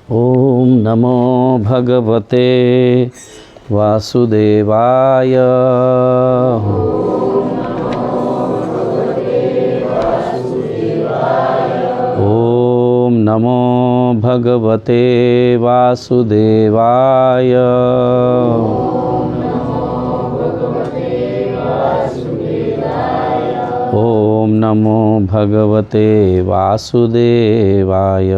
ओम नमो भगवते वासुदेवाय। ओम नमो भगवते वासुदेवाय। ओम नमो भगवते वासुदेवाय।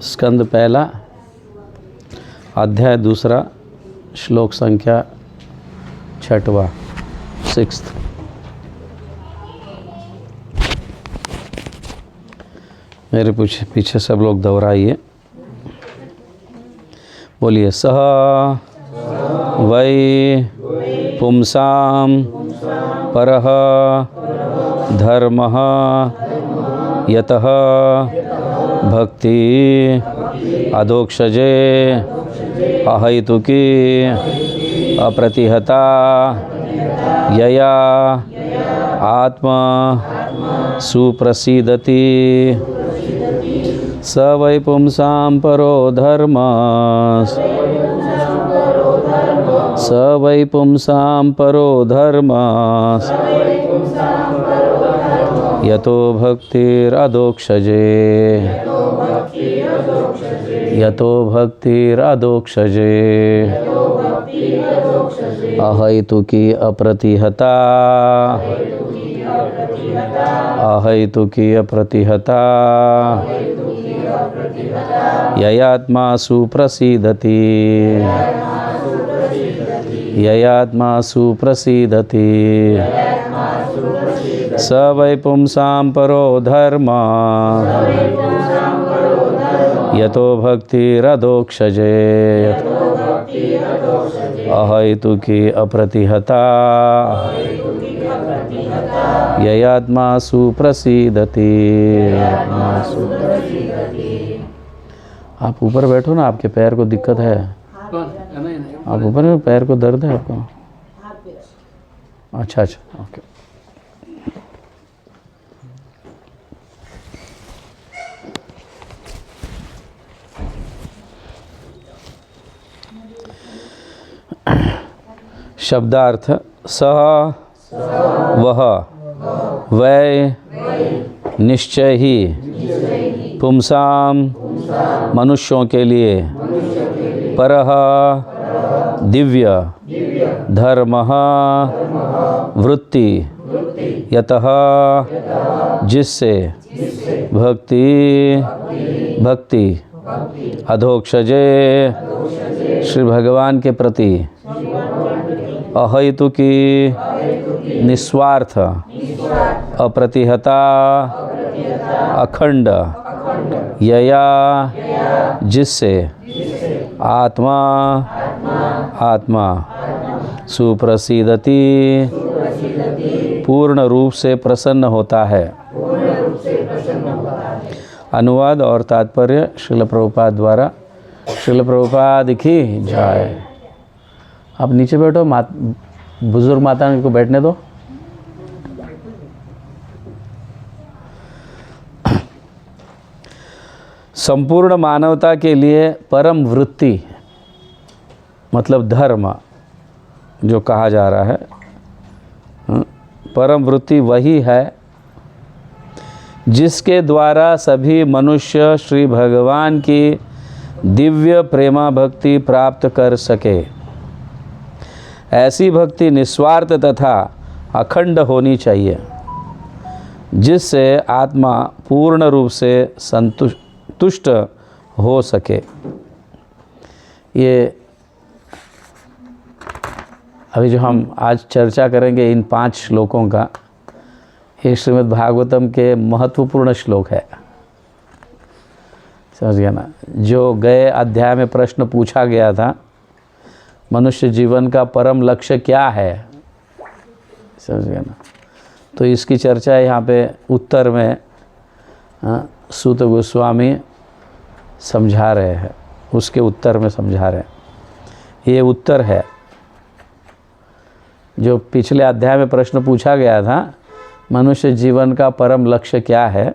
स्कंद पहला, अध्याय दूसरा, श्लोक संख्या 6वां, 6। मेरे पीछे सब लोग दोहराइए, बोलिए। सह वै पुंसाम परः धर्मः यतः भक्ति अधोक्षजे अहैतुकी अप्रतिहता यया आत्मा सुप्रसीदति। स वै पुंसां परो धर्मः। स वै पुंसां परो धर्मः यतो भक्तिरधोक्षजे। यतो भक्तिरधोक्षजे अहैतुकी अप्रतिहता। अहैतुकी अप्रतिहता ययात्मा सुप्रसीदति। ययात्मा सुप्रसीदति। स वै पुंसां परो धर्मः यतो भक्तिरधोक्षजे अहैतुकी अप्रतिहता ययात्मा सुप्रसीदति। आप ऊपर बैठो ना, आपके पैर को दिक्कत है। आप ऊपर में पैर को दर्द है आपको? अच्छा, ओके। शब्दार्थ। सह वह वै निश्चय ही पुंसाम मनुष्यों के लिए परः दिव्य धर्मः वृत्ति यतः जिससे भक्ति अधोक्षजे श्री भगवान के प्रति अहैतुकी निस्वार्थ अप्रतिहता अखंड यया जिससे आत्मा सुप्रसीदति पूर्ण रूप से प्रसन्न होता है। अनुवाद और तात्पर्य श्रील प्रभुपाद द्वारा। श्रील प्रभुपाद की जय। आप नीचे बैठो, बुजुर्ग माता को बैठने दो। संपूर्ण मानवता के लिए परम वृत्ति मतलब धर्म जो कहा जा रहा है, परम वृत्ति वही है जिसके द्वारा सभी मनुष्य श्री भगवान की दिव्य प्रेमा भक्ति प्राप्त कर सके। ऐसी भक्ति निस्वार्थ तथा अखंड होनी चाहिए जिससे आत्मा पूर्ण रूप से संतुष्ट हो सके। ये अभी जो हम आज चर्चा करेंगे इन 5 श्लोकों का, ये श्रीमद् भागवतम के महत्वपूर्ण श्लोक है। समझ गया ना? जो गए अध्याय में प्रश्न पूछा गया था, मनुष्य जीवन का परम लक्ष्य क्या है, समझ गया ना? तो इसकी चर्चा यहाँ पे उत्तर में सूत गोस्वामी समझा रहे हैं, उसके उत्तर में समझा रहे हैं। ये उत्तर है जो पिछले अध्याय में प्रश्न पूछा गया था, मनुष्य जीवन का परम लक्ष्य क्या है,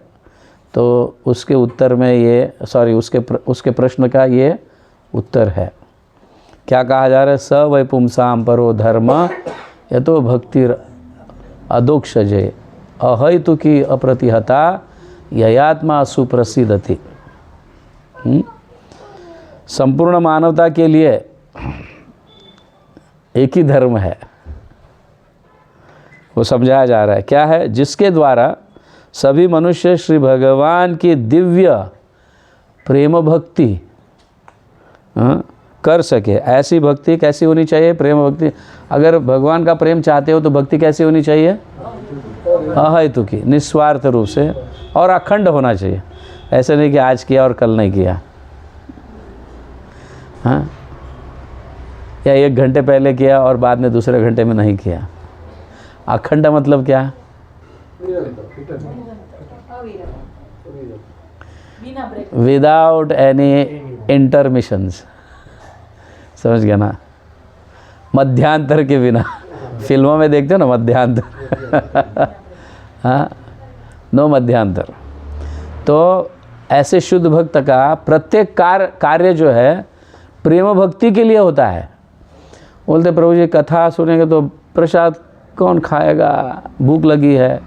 तो उसके उत्तर में ये उसके प्रश्न का ये उत्तर है। क्या कहा जा रहा है? स वै पुंसाम परो धर्म यतो भक्ति अदोक्षजे अहैतुकी अप्रतिहता ययात्मा सुप्रसिद्धति। संपूर्ण मानवता के लिए एक ही धर्म है, वो समझाया जा रहा है। क्या है? जिसके द्वारा सभी मनुष्य श्री भगवान की दिव्य प्रेम भक्ति कर सके। ऐसी भक्ति कैसी होनी चाहिए? प्रेम भक्ति। अगर भगवान का प्रेम चाहते हो तो भक्ति कैसी होनी चाहिए? अहेतुकी, निस्वार्थ रूप से और अखंड होना चाहिए। ऐसे नहीं कि आज किया और कल नहीं किया, हाँ, या 1 घंटे पहले किया और बाद में दूसरे घंटे में नहीं किया। अखंड मतलब क्या? विदाउट एनी इंटरमिशंस, समझ गया ना? मध्यांतर के बिना। फिल्मों में देखते हो ना मध्यांतर, हाँ, नो मध्यांतर। तो ऐसे शुद्ध भक्त का प्रत्येक कार्य जो है प्रेम भक्ति के लिए होता है। बोलते प्रभु जी कथा सुनेंगे तो प्रसाद कौन खाएगा, भूख लगी है।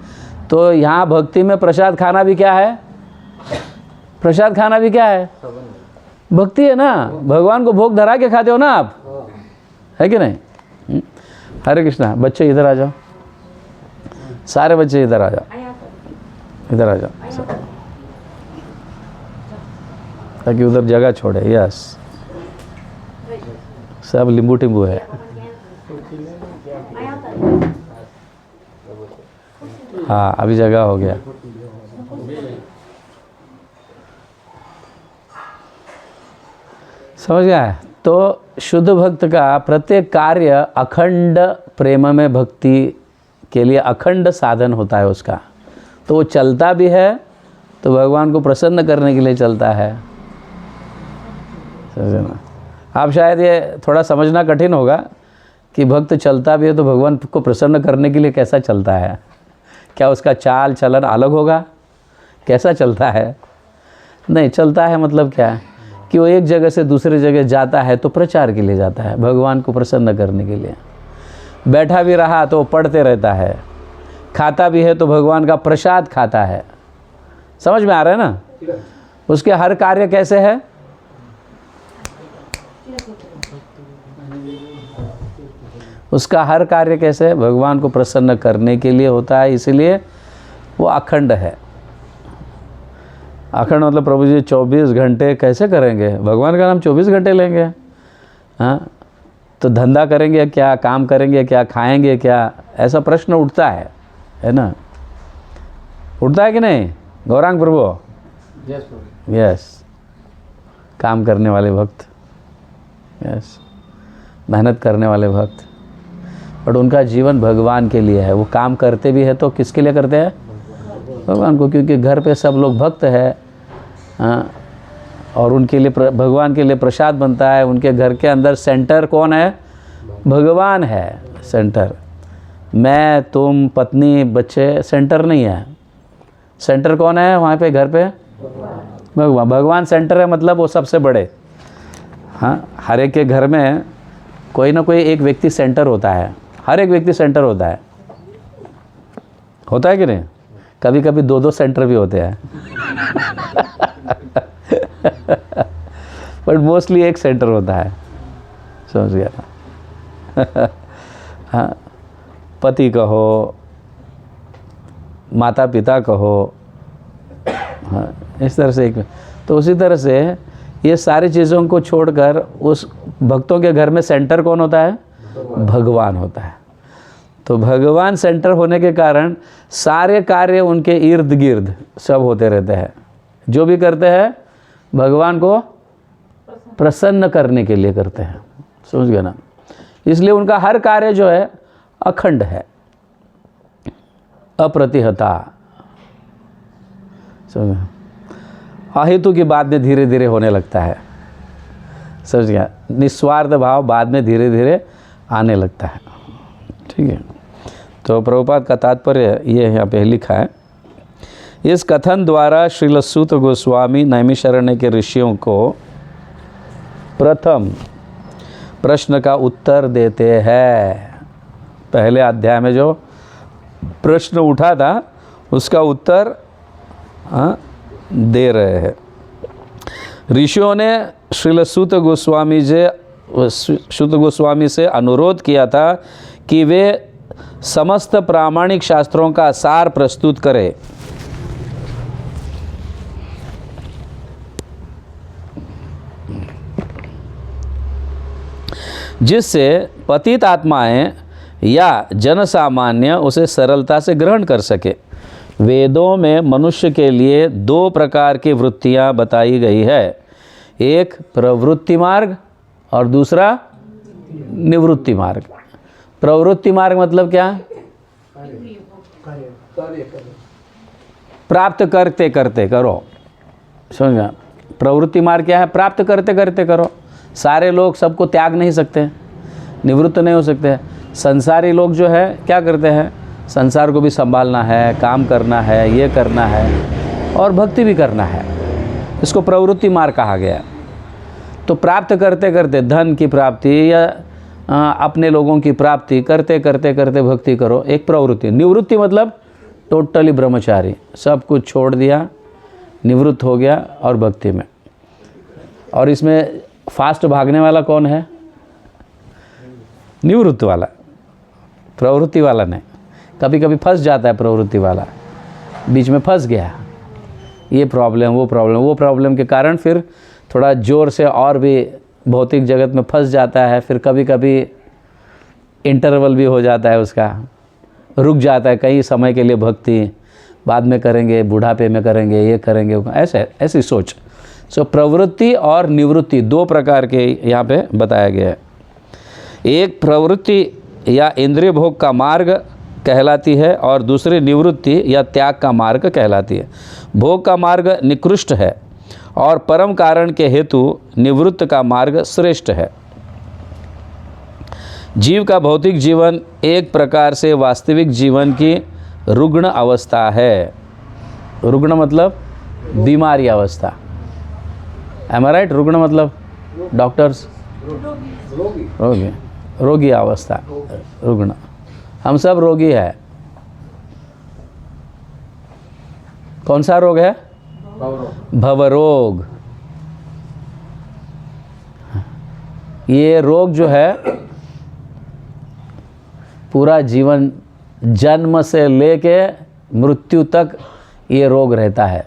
तो यहाँ भक्ति में प्रसाद खाना भी क्या है? प्रसाद खाना भी क्या है? भक्ति है ना। भगवान को भोग धरा के खाते हो ना आप, है कि नहीं? हरे कृष्णा। बच्चे इधर आ जाओ, सारे बच्चे इधर आ जाओ, इधर आ जाओ, ताकि उधर जगह छोड़े। यस, सब लींबू टिम्बू है। हाँ, अभी जगह हो गया। समझ गया है? तो शुद्ध भक्त का प्रत्येक कार्य अखंड प्रेम में भक्ति के लिए अखंड साधन होता है उसका। तो वो चलता भी है तो भगवान को प्रसन्न करने के लिए चलता है। समझे ना? आप शायद ये थोड़ा समझना कठिन होगा कि भक्त चलता भी है तो भगवान को प्रसन्न करने के लिए कैसा चलता है। क्या उसका चाल चलन अलग होगा? कैसा चलता है? नहीं, चलता है मतलब क्या है कि वो एक जगह से दूसरी जगह जाता है तो प्रचार के लिए जाता है, भगवान को प्रसन्न करने के लिए। बैठा भी रहा तो पढ़ते रहता है, खाता भी है तो भगवान का प्रसाद खाता है। समझ में आ रहा है ना? उसके हर कार्य कैसे है? उसका हर कार्य कैसे है? भगवान को प्रसन्न करने के लिए होता है, इसलिए वो अखंड है। अखंड मतलब प्रभु जी 24 घंटे कैसे करेंगे? भगवान का नाम 24 घंटे लेंगे? हाँ, तो धंधा करेंगे क्या, काम करेंगे क्या, खाएंगे क्या? ऐसा प्रश्न उठता है ना? उठता है कि नहीं गौरांग प्रभु? यस, काम करने वाले भक्त, यस, मेहनत करने वाले भक्त, बट उनका जीवन भगवान के लिए है। वो काम करते भी है तो किसके लिए करते हैं? भगवान को, क्योंकि घर पे सब लोग भक्त है, हाँ, और उनके लिए भगवान के लिए प्रसाद बनता है। उनके घर के अंदर सेंटर कौन है? भगवान है सेंटर। मैं, तुम, पत्नी, बच्चे सेंटर नहीं है। सेंटर कौन है वहाँ पे? घर पे भगवान। भगवान सेंटर है, मतलब वो सबसे बड़े। हाँ, हर एक के घर में कोई ना कोई एक व्यक्ति सेंटर होता है। हर एक व्यक्ति सेंटर होता है कि नहीं? कभी कभी 2-2 सेंटर भी होते हैं बट मोस्टली एक सेंटर होता है। समझ गया ना? हाँ, पति कहो, माता पिता कहो, हाँ, इस तरह से एक। तो उसी तरह से ये सारी चीज़ों को छोड़कर उस भक्तों के घर में सेंटर कौन होता है? भगवान होता है। तो भगवान सेंटर होने के कारण सारे कार्य उनके इर्द गिर्द सब होते रहते हैं। जो भी करते हैं भगवान को प्रसन्न करने के लिए करते हैं। समझ गए ना? इसलिए उनका हर कार्य जो है अखंड है, अप्रतिहता। समझ गए? अहेतु की बाद में धीरे धीरे होने लगता है। समझ गया? निस्वार्थ भाव बाद में धीरे धीरे आने लगता है। ठीक है। तो प्रभुपाद का तात्पर्य ये यहाँ पे लिखा है, इस कथन द्वारा श्रील सूत गोस्वामी नैमिषारण्य के ऋषियों को प्रथम प्रश्न का उत्तर देते हैं। पहले अध्याय में जो प्रश्न उठा था उसका उत्तर दे रहे हैं। ऋषियों ने श्रील सूत गोस्वामी से अनुरोध किया था कि वे समस्त प्रामाणिक शास्त्रों का सार प्रस्तुत करें। जिससे पतित आत्माएं या जनसामान्य उसे सरलता से ग्रहण कर सके। वेदों में मनुष्य के लिए दो प्रकार की वृत्तियां बताई गई है, एक प्रवृत्ति मार्ग और दूसरा निवृत्ति मार्ग। प्रवृत्ति मार्ग मतलब क्या? प्राप्त करते करते करो, समझा? प्रवृत्ति मार्ग क्या है? प्राप्त करते करते करो। सारे लोग सबको त्याग नहीं सकते, निवृत्त नहीं हो सकते। संसारी लोग जो है क्या करते हैं? संसार को भी संभालना है, काम करना है, ये करना है और भक्ति भी करना है। इसको प्रवृत्ति मार्ग कहा गया। तो प्राप्त करते करते धन की प्राप्ति या अपने लोगों की प्राप्ति करते करते करते भक्ति करो, एक प्रवृत्ति। निवृत्ति मतलब टोटली ब्रह्मचारी, सब कुछ छोड़ दिया, निवृत्त हो गया और भक्ति में। और इसमें फास्ट भागने वाला कौन है? निवृत्त वाला, प्रवृत्ति वाला नहीं। कभी कभी फंस जाता है प्रवृत्ति वाला, बीच में फंस गया, ये प्रॉब्लम वो प्रॉब्लम के कारण फिर थोड़ा ज़ोर से और भी भौतिक जगत में फंस जाता है। फिर कभी कभी इंटरवल भी हो जाता है, उसका रुक जाता है कई समय के लिए भक्ति, बाद में करेंगे, बुढ़ापे में करेंगे, ये करेंगे, ऐसी सोच। सो प्रवृत्ति और निवृत्ति दो प्रकार के यहाँ पे बताया गया है। एक प्रवृत्ति या इंद्रिय भोग का मार्ग कहलाती है और दूसरी निवृत्ति या त्याग का मार्ग कहलाती है। भोग का मार्ग निकृष्ट है और परम कारण के हेतु निवृत्त का मार्ग श्रेष्ठ है। जीव का भौतिक जीवन एक प्रकार से वास्तविक जीवन की रुग्ण अवस्था है। रुग्ण मतलब बीमारी अवस्था। एम आई राइट? रुग्ण मतलब डॉक्टर्स, रोगी अवस्था, रुग्ण। हम सब रोगी है। कौन सा रोग है? भवरोग। ये रोग जो है पूरा जीवन, जन्म से लेके मृत्यु तक ये रोग रहता है।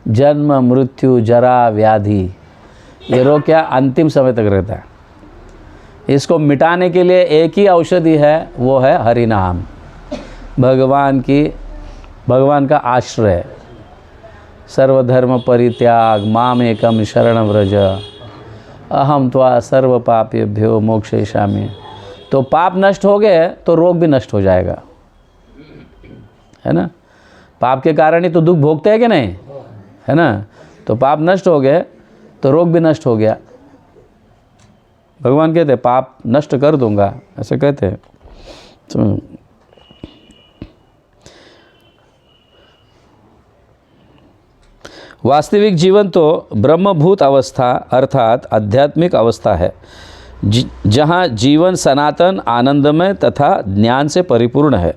जन्म, मृत्यु, जरा, व्याधि, ये रोग क्या अंतिम समय तक रहता है। इसको मिटाने के लिए एक ही औषधि है, वो है हरि नाम, भगवान का आश्रय। सर्वधर्म परित्याग माम एकम शरणं व्रज अहम त्वा सर्व पापेभ्यो मोक्षयिष्यामि। तो पाप नष्ट हो गए तो रोग भी नष्ट हो जाएगा, है ना? पाप के कारण ही तो दुख भोगते हैं कि नहीं, है ना? तो पाप नष्ट हो गए तो रोग भी नष्ट हो गया। भगवान कहते हैं पाप नष्ट कर दूंगा, ऐसे कहते हैं। तो वास्तविक जीवन तो ब्रह्मभूत अवस्था अर्थात आध्यात्मिक अवस्था है, जहाँ जीवन सनातन, आनंदमय तथा ज्ञान से परिपूर्ण है।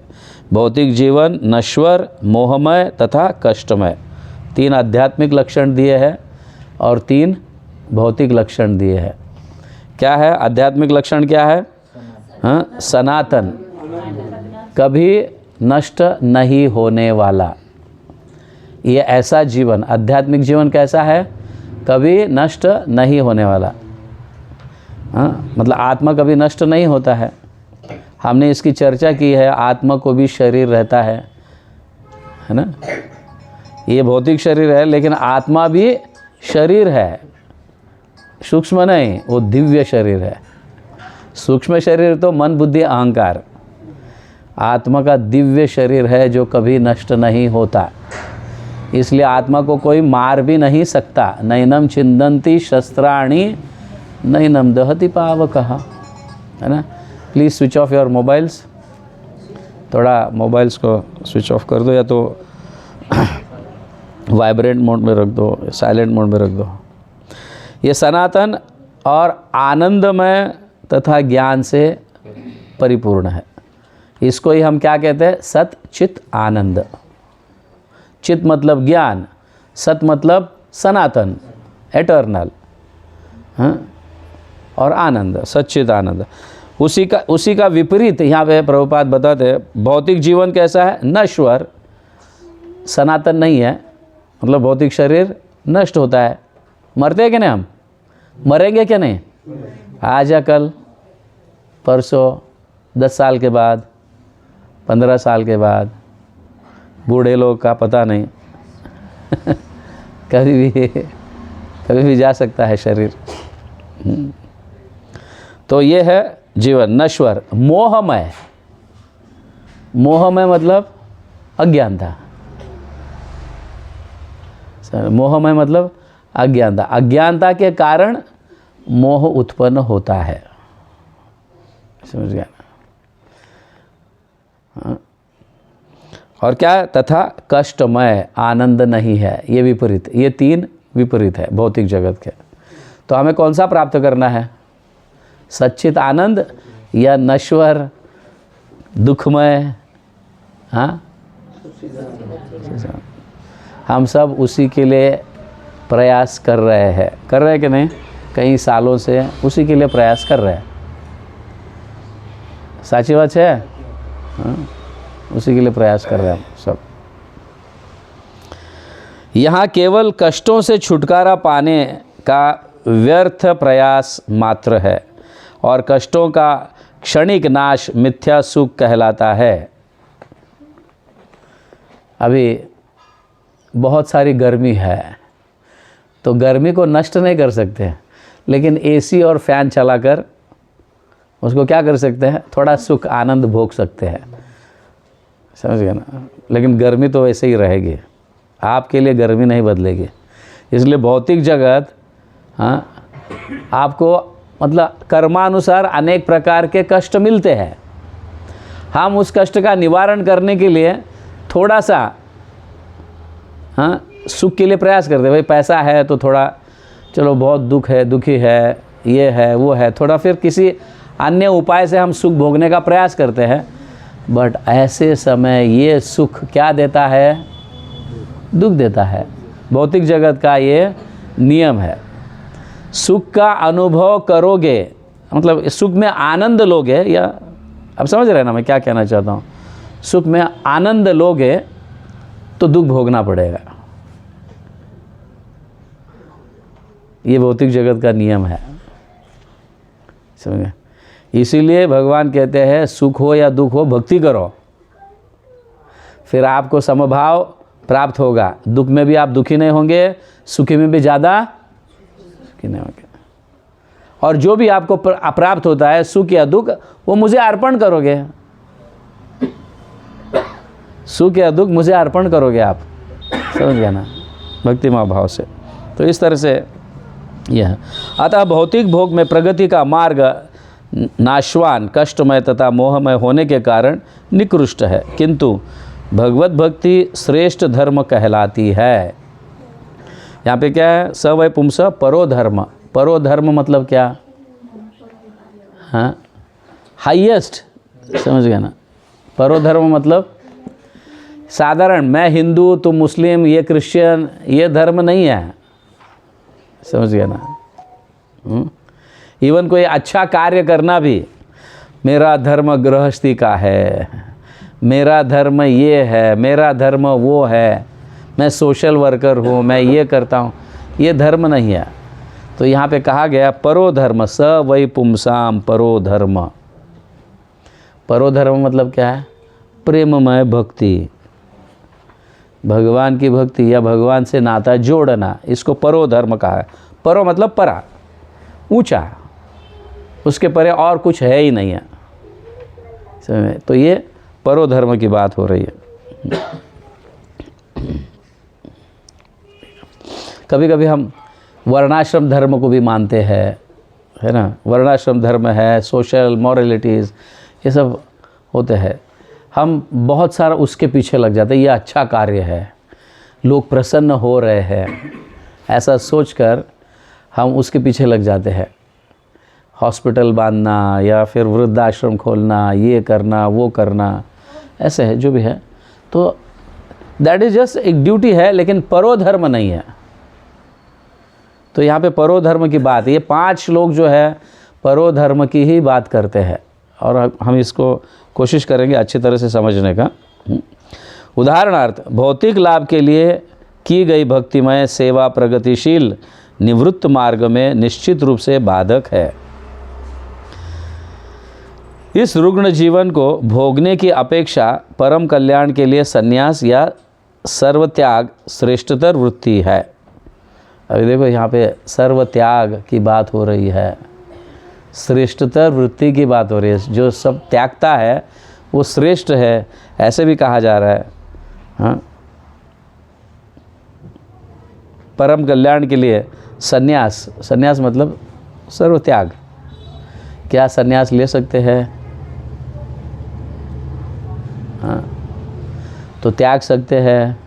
भौतिक जीवन नश्वर, मोहमय तथा कष्टमय। 3 आध्यात्मिक लक्षण दिए हैं और 3 भौतिक लक्षण दिए हैं। क्या है आध्यात्मिक लक्षण? क्या है? हाँ, सनातन, कभी नष्ट नहीं होने वाला। ये ऐसा जीवन, आध्यात्मिक जीवन कैसा है? कभी नष्ट नहीं होने वाला। हाँ, मतलब आत्मा कभी नष्ट नहीं होता है। हमने इसकी चर्चा की है, आत्मा को भी शरीर रहता है ना? ये भौतिक शरीर है लेकिन आत्मा भी शरीर है, सूक्ष्म नहीं, वो दिव्य शरीर है। सूक्ष्म शरीर तो मन, बुद्धि, अहंकार। आत्मा का दिव्य शरीर है जो कभी नष्ट नहीं होता। इसलिए आत्मा को कोई मार भी नहीं सकता। नैनम छिंदन्ति शस्त्राणि नैनम दहति पावकः, है ना? Please switch off your mobiles, थोड़ा मोबाइल्स को स्विच ऑफ कर दो या तो वाइब्रेंट मोड में रख दो, साइलेंट मोड में रख दो। ये सनातन और आनंदमय तथा ज्ञान से परिपूर्ण है। इसको ही हम क्या कहते हैं? सत चित आनंद। चित मतलब ज्ञान, सत मतलब सनातन, एटर्नल, हाँ, और आनंद, सच्चित आनंद। उसी का विपरीत यहाँ पे प्रभुपाद बताते हैं। भौतिक जीवन कैसा है? नश्वर, सनातन नहीं है। मतलब भौतिक शरीर नष्ट होता है, मरते हैं कि नहीं? हम मरेंगे क्या नहीं? आज या कल, परसों, 10 साल के बाद, 15 साल के बाद, बूढ़े लोग का पता नहीं कभी भी जा सकता है शरीर। तो ये है जीवन नश्वर। मोहमय, मोहमय मतलब अज्ञानता। मोहमय मतलब अज्ञानता। अज्ञानता के कारण मोह उत्पन्न होता है, समझ गया ना? हाँ। और क्या? तथा कष्टमय, आनंद नहीं है। ये विपरीत, ये 3 विपरीत है भौतिक जगत के। तो हमें कौन सा प्राप्त करना है? सच्चित आनंद या नश्वर दुखमय? हाँ, हम सब उसी के लिए प्रयास कर रहे हैं कि नहीं? कई सालों से उसी के लिए प्रयास कर रहे हैं। साची बात है? हाँ, उसी के लिए प्रयास कर रहे हैं हम सब। यहाँ केवल कष्टों से छुटकारा पाने का व्यर्थ प्रयास मात्र है और कष्टों का क्षणिक नाश मिथ्या सुख कहलाता है। अभी बहुत सारी गर्मी है, तो गर्मी को नष्ट नहीं कर सकते, लेकिन एसी और फैन चलाकर उसको क्या कर सकते हैं? थोड़ा सुख आनंद भोग सकते हैं, समझ गए ना? लेकिन गर्मी तो वैसे ही रहेगी, आपके लिए गर्मी नहीं बदलेगी। इसलिए भौतिक जगत, हाँ, आपको मतलब कर्मानुसार अनेक प्रकार के कष्ट मिलते हैं। हम उस कष्ट का निवारण करने के लिए थोड़ा सा, हाँ, सुख के लिए प्रयास करते हैं। भाई पैसा है तो थोड़ा, चलो बहुत दुख है, दुखी है, ये है वो है, थोड़ा फिर किसी अन्य उपाय से हम सुख भोगने का प्रयास करते हैं। बट ऐसे समय ये सुख क्या देता है? दुख देता है। भौतिक जगत का ये नियम है। सुख का अनुभव करोगे, मतलब सुख में आनंद लोगे, या अब समझ रहे हैं ना मैं क्या कहना चाहता हूँ? सुख में आनंद लोगे तो दुख भोगना पड़ेगा। ये भौतिक जगत का नियम है, समझे? इसीलिए भगवान कहते हैं सुख हो या दुख हो, भक्ति करो, फिर आपको समभाव प्राप्त होगा। दुख में भी आप दुखी नहीं होंगे, सुखी में भी ज़्यादा सुखी नहीं होंगे। और जो भी आपको प्राप्त होता है, सुख या दुख, वो मुझे अर्पण करोगे। सुख या दुख मुझे अर्पण करोगे आप, समझ गया ना? भक्तिमय भाव से। तो इस तरह से यह, अतः भौतिक भोग में प्रगति का मार्ग नाशवान, कष्टमय तथा मोहमय होने के कारण निकृष्ट है, किंतु भगवत भक्ति श्रेष्ठ धर्म कहलाती है। यहाँ पे क्या है? स वै पुंस परो धर्म। परो धर्म मतलब क्या? हाँ, हाईएस्ट, समझ गया ना? परो धर्म मतलब साधारण, मैं हिंदू, तुम मुस्लिम, ये क्रिश्चियन, ये धर्म नहीं है, समझ गया ना? इवन कोई अच्छा कार्य करना भी, मेरा धर्म गृहस्थी का है, मेरा धर्म ये है, मेरा धर्म वो है, मैं सोशल वर्कर हूँ, मैं ये करता हूँ, ये धर्म नहीं है। तो यहाँ पे कहा गया परो धर्म, स वै पुंसाम परो धर्म। परो धर्म मतलब क्या है? प्रेममय भक्ति, भगवान की भक्ति या भगवान से नाता जोड़ना, इसको परो धर्म कहा है। परो मतलब परा, ऊंचा, उसके परे और कुछ है ही नहीं है। तो ये परो धर्म की बात हो रही है। कभी कभी हम वर्णाश्रम धर्म को भी मानते हैं, है ना, वर्णाश्रम धर्म है, सोशल मॉरलिटीज़, ये सब होते हैं। हम बहुत सारा उसके पीछे लग जाते हैं, ये अच्छा कार्य है, लोग प्रसन्न हो रहे हैं, ऐसा सोचकर हम उसके पीछे लग जाते हैं। हॉस्पिटल बांधना या फिर वृद्धाश्रम खोलना, ये करना वो करना, ऐसे है जो भी है। तो दैट इज़ जस्ट एक ड्यूटी है, लेकिन परोधर्म नहीं है। तो यहाँ पे परोधर्म की बात, ये 5 लोग जो है परोधर्म की ही बात करते हैं, और हम इसको कोशिश करेंगे अच्छी तरह से समझने का। उदाहरणार्थ, भौतिक लाभ के लिए की गई भक्तिमय सेवा प्रगतिशील निवृत्त मार्ग में निश्चित रूप से बाधक है। इस रुग्ण जीवन को भोगने की अपेक्षा परम कल्याण के लिए संन्यास या सर्वत्याग श्रेष्ठतर वृत्ति है। अभी देखो यहाँ पे सर्वत्याग की बात हो रही है, श्रेष्ठतर वृत्ति की बात हो रही है। जो सब त्यागता है वो श्रेष्ठ है, ऐसे भी कहा जा रहा है। हाँ, परम कल्याण के लिए संन्यास, संन्यास मतलब सर्वत्याग। क्या संन्यास ले सकते हैं? हाँ, तो त्याग सकते हैं।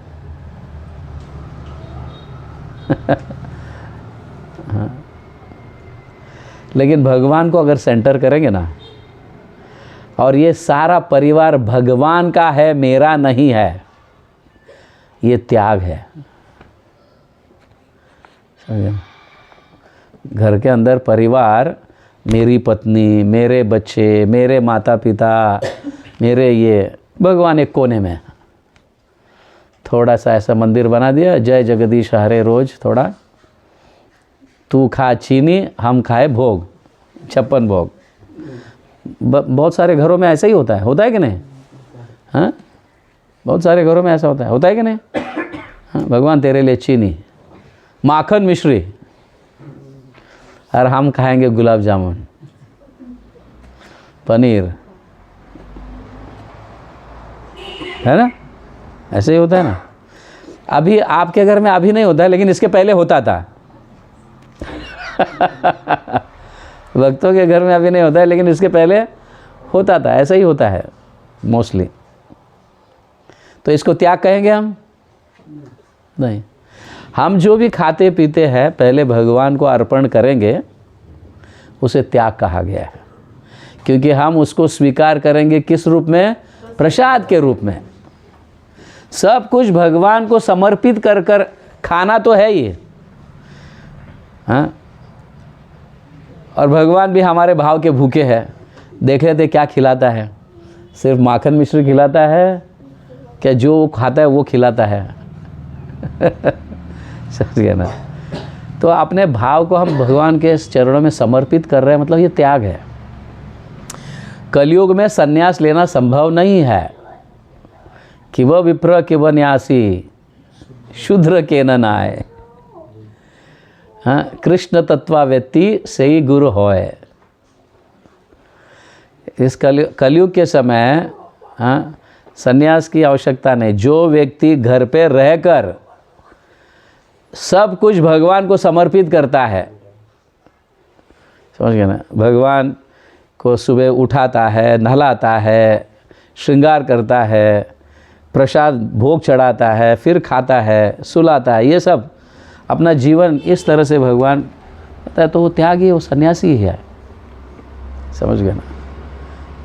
हाँ, लेकिन भगवान को अगर सेंटर करेंगे ना, और ये सारा परिवार भगवान का है, मेरा नहीं है, ये त्याग है। घर के अंदर परिवार, मेरी पत्नी, मेरे बच्चे, मेरे माता पिता, मेरे ये, भगवान एक कोने में। थोड़ा सा ऐसा मंदिर बना दिया, जय जगदीश हरे रोज थोड़ा, तू खा चीनी हम खाए भोग, 56 भोग। बहुत सारे घरों में ऐसा ही होता है कि नहीं? हाँ, बहुत सारे घरों में ऐसा होता है कि नहीं? हाँ, भगवान तेरे लिए चीनी, माखन मिश्री, और हम खाएंगे गुलाब जामुन, पनीर, है ना? ऐसे ही होता है ना। अभी आपके घर में अभी नहीं होता है, लेकिन इसके पहले होता था। भक्तों के घर में अभी नहीं होता है, लेकिन इसके पहले होता था। ऐसा ही होता है मोस्टली। तो इसको त्याग कहेंगे हम? नहीं। हम जो भी खाते पीते हैं पहले भगवान को अर्पण करेंगे, उसे त्याग कहा गया है। क्योंकि हम उसको स्वीकार करेंगे किस रूप में? प्रसाद के रूप में। सब कुछ भगवान को समर्पित कर कर खाना तो है ये। हाँ, और भगवान भी हमारे भाव के भूखे हैं। देख रहे थे क्या खिलाता है? सिर्फ माखन मिश्री खिलाता है क्या? जो खाता है वो खिलाता है। समझ गया ना? तो अपने भाव को हम भगवान के चरणों में समर्पित कर रहे हैं, मतलब ये त्याग है। कलयुग में संन्यास लेना संभव नहीं है। कि वह विप्र कि वह न्यासी शूद्र के न आए। हाँ, कृष्ण तत्वावेत्ती से ही गुरु होए। इस कलयुग के समय हाँ, संन्यास की आवश्यकता नहीं। जो व्यक्ति घर पे रहकर सब कुछ भगवान को समर्पित करता है, समझ गए ना? भगवान को सुबह उठाता है, नहलाता है, श्रृंगार करता है, प्रसाद भोग चढ़ाता है, फिर खाता है, सुलाता है, ये सब अपना जीवन इस तरह से भगवान कहता है, तो वो त्यागी, वो सन्यासी ही है। समझ गए ना?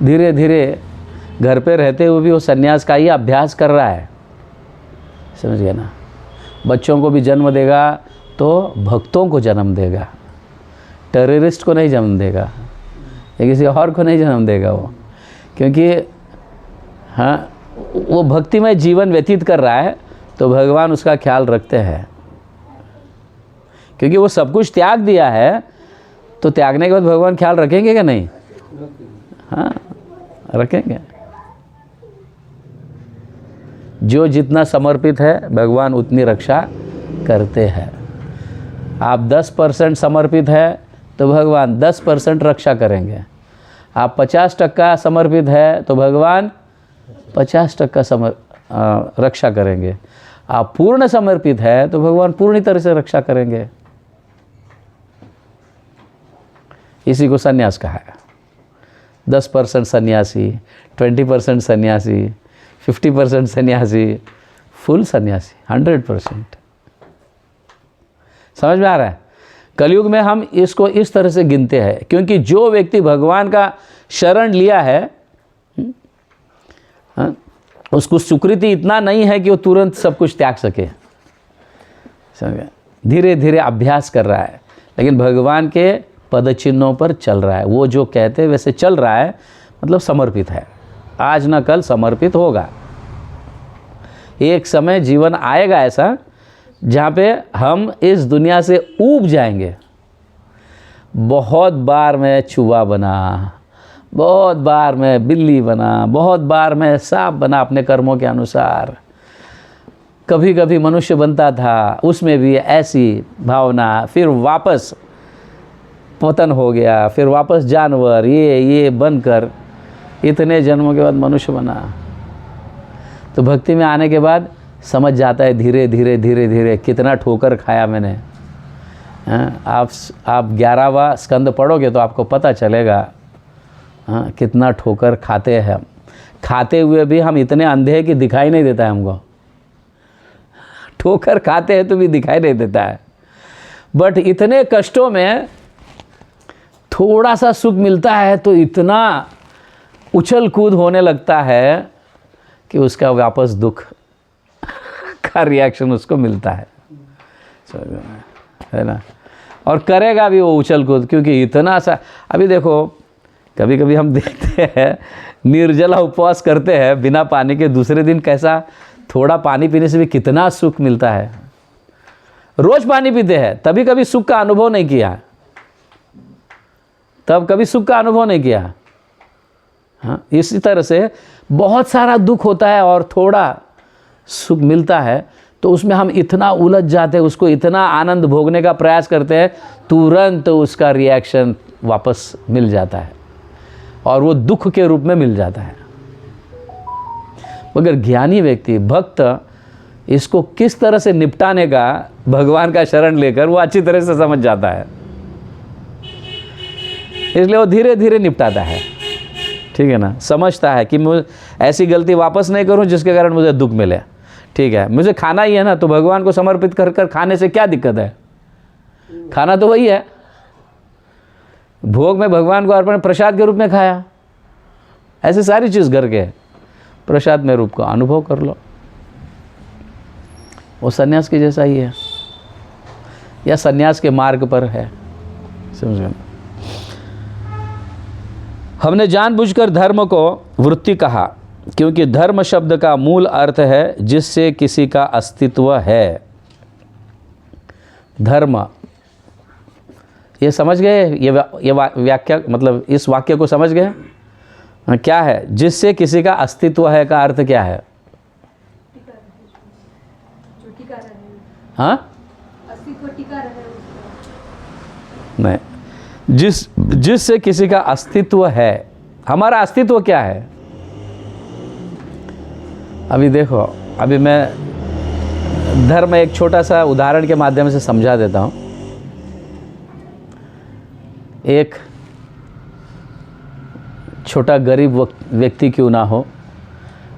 धीरे धीरे घर पे रहते हुए भी वो सन्यास का ही अभ्यास कर रहा है। समझ गए ना? बच्चों को भी जन्म देगा तो भक्तों को जन्म देगा, टेररिस्ट को नहीं जन्म देगा, या किसी और को नहीं जन्म देगा वो। क्योंकि हाँ, वो भक्तिमय जीवन व्यतीत कर रहा है, तो भगवान उसका ख्याल रखते हैं। क्योंकि वो सब कुछ त्याग दिया है, तो त्यागने के बाद भगवान ख्याल रखेंगे क्या? नहीं। हाँ, रखेंगे। जो जितना समर्पित है भगवान उतनी रक्षा करते हैं। आप 10% समर्पित है तो भगवान 10% रक्षा करेंगे। आप 50% समर्पित है तो भगवान 50% रक्षा करेंगे। आप पूर्ण समर्पित है तो भगवान पूर्ण तरह से रक्षा करेंगे। इसी को सन्यास कहा है। 10% सन्यासी, 20% सन्यासी, 50% सन्यासी, फुल सन्यासी 100%। समझ में आ रहा है? कलयुग में हम इसको इस तरह से गिनते हैं, क्योंकि जो व्यक्ति भगवान का शरण लिया है उसको सुकृति इतना नहीं है कि वो तुरंत सब कुछ त्याग सके। समझ? धीरे धीरे अभ्यास कर रहा है, लेकिन भगवान के पद चिन्हों पर चल रहा है। वो जो कहते हैं वैसे चल रहा है, मतलब समर्पित है। आज न कल समर्पित होगा। एक समय जीवन आएगा ऐसा जहाँ पे हम इस दुनिया से ऊब जाएंगे। बहुत बार मैं चूहा बना, बहुत बार मैं बिल्ली बना, बहुत बार मैं सांप बना अपने कर्मों के अनुसार। कभी कभी मनुष्य बनता था, उसमें भी ऐसी भावना, फिर वापस पतन हो गया, फिर वापस जानवर, ये बनकर इतने जन्मों के बाद मनुष्य बना। तो भक्ति में आने के बाद समझ जाता है धीरे धीरे धीरे धीरे कितना ठोकर खाया मैंने। आप 11वां स्कंद पढ़ोगे तो आपको पता चलेगा कितना ठोकर खाते हैं हम। खाते हुए भी हम इतने अंधे हैं कि दिखाई नहीं देता है हमको। ठोकर खाते हैं तो भी दिखाई नहीं देता है, बट इतने कष्टों में थोड़ा सा सुख मिलता है तो इतना उछल कूद होने लगता है कि उसका वापस दुख का रिएक्शन उसको मिलता है ना। और करेगा भी वो उछल कूद, क्योंकि इतना सा। अभी देखो, कभी कभी हम देखते हैं निर्जला उपवास करते हैं बिना पानी के, दूसरे दिन कैसा थोड़ा पानी पीने से भी कितना सुख मिलता है। रोज पानी पीते हैं तभी कभी सुख का अनुभव नहीं किया, तब कभी सुख का अनुभव नहीं किया। हाँ, इसी तरह से बहुत सारा दुख होता है और थोड़ा सुख मिलता है तो उसमें हम इतना उलझ जाते हैं, उसको इतना आनंद भोगने का प्रयास करते हैं, तुरंत उसका रिएक्शन वापस मिल जाता है और वो दुख के रूप में मिल जाता है। मगर ज्ञानी व्यक्ति, भक्त, इसको किस तरह से निपटाने का भगवान का शरण लेकर वो अच्छी तरह से समझ जाता है, इसलिए वो धीरे धीरे निपटाता है। ठीक है ना? समझता है कि मुझे ऐसी गलती वापस नहीं करूं जिसके कारण मुझे दुख मिले। ठीक है, मुझे खाना ही है ना, तो भगवान को समर्पित कर कर खाने से क्या दिक्कत है? खाना तो वही है। भोग में भगवान को अर्पण प्रसाद के रूप में खाया, ऐसे सारी चीज़ करके प्रसाद में रूप का अनुभव कर लो। वो सन्यास के जैसा ही है, या सन्यास के मार्ग पर है। समझ गए? हमने जानबूझकर धर्म को वृत्ति कहा, क्योंकि धर्म शब्द का मूल अर्थ है जिससे किसी का अस्तित्व है। धर्म, ये समझ गए? ये व्याख्या, मतलब इस वाक्य को समझ गए? क्या है जिससे किसी का अस्तित्व है का अर्थ क्या है? हाँ, अस्तित्व टिका रहे नहीं, जिससे किसी का अस्तित्व है। हमारा अस्तित्व क्या है? अभी देखो, अभी मैं धर्म एक छोटा सा उदाहरण के माध्यम से समझा देता हूँ। एक छोटा गरीब व्यक्ति क्यों ना हो,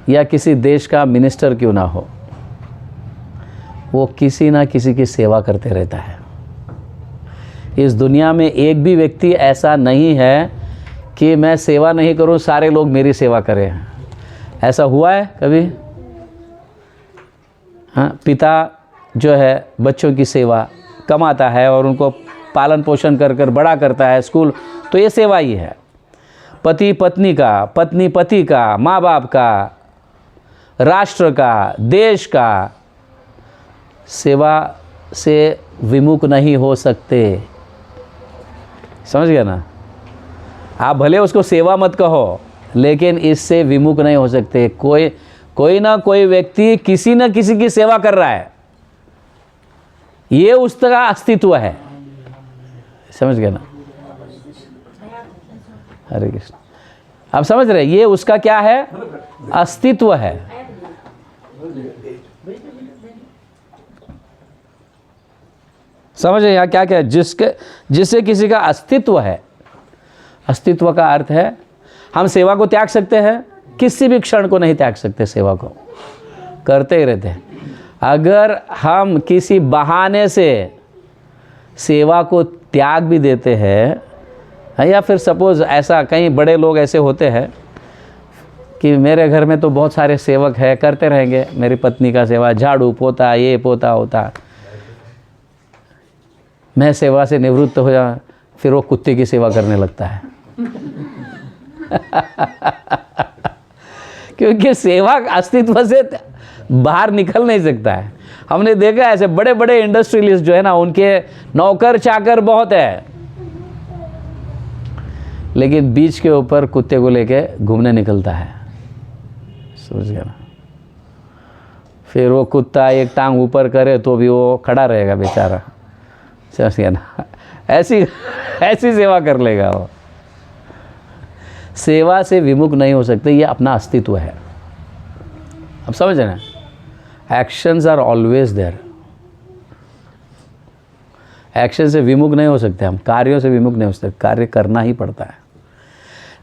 या किसी देश का मिनिस्टर क्यों ना हो, वो किसी ना किसी की सेवा करते रहता है। इस दुनिया में एक भी व्यक्ति ऐसा नहीं है कि मैं सेवा नहीं करूं, सारे लोग मेरी सेवा करें। ऐसा हुआ है कभी? हाँ, पिता जो है बच्चों की सेवा, कमाता है और उनको पालन पोषण कर कर बड़ा करता है, स्कूल, तो ये सेवा ही है। पति पत्नी का, पत्नी पति का, माँ बाप का, राष्ट्र का, देश का, सेवा से विमुख नहीं हो सकते। समझ गया ना? आप भले उसको सेवा मत कहो, लेकिन इससे विमुख नहीं हो सकते। कोई ना कोई व्यक्ति किसी न किसी की सेवा कर रहा है, ये उसका अस्तित्व है। समझ गए ना? हरे कृष्ण। आप समझ रहे? ये उसका क्या है? अस्तित्व है। समझे यहाँ क्या क्या है? जिससे किसी का अस्तित्व है। अस्तित्व का अर्थ है हम सेवा को त्याग सकते हैं, किसी भी क्षण को नहीं त्याग सकते, सेवा को करते ही रहते हैं। अगर हम किसी बहाने से सेवा को त्याग भी देते हैं, या फिर सपोज़ ऐसा कई बड़े लोग ऐसे होते हैं कि मेरे घर में तो बहुत सारे सेवक हैं, करते रहेंगे मेरी पत्नी का सेवा, झाड़ू पोता ये पोता होता, मैं सेवा से निवृत्त हो जा, फिर वो कुत्ते की सेवा करने लगता है क्योंकि सेवा अस्तित्व से बाहर निकल नहीं सकता है। हमने देखा ऐसे बड़े बड़े इंडस्ट्रियलिस्ट जो है ना, उनके नौकर चाकर बहुत है, लेकिन बीच के ऊपर कुत्ते को लेके घूमने निकलता है, समझ गया ना। फिर वो कुत्ता एक टांग ऊपर करे तो भी वो खड़ा रहेगा बेचारा, समझ गया ना। ऐसी सेवा कर लेगा वो। सेवा से विमुख नहीं हो सकते, ये अपना अस्तित्व है। अब समझ रहे ना, एक्शंस आर ऑलवेज देयर। एक्शन से विमुख नहीं हो सकते हम, कार्यों से विमुख नहीं हो सकते, कार्य करना ही पड़ता है।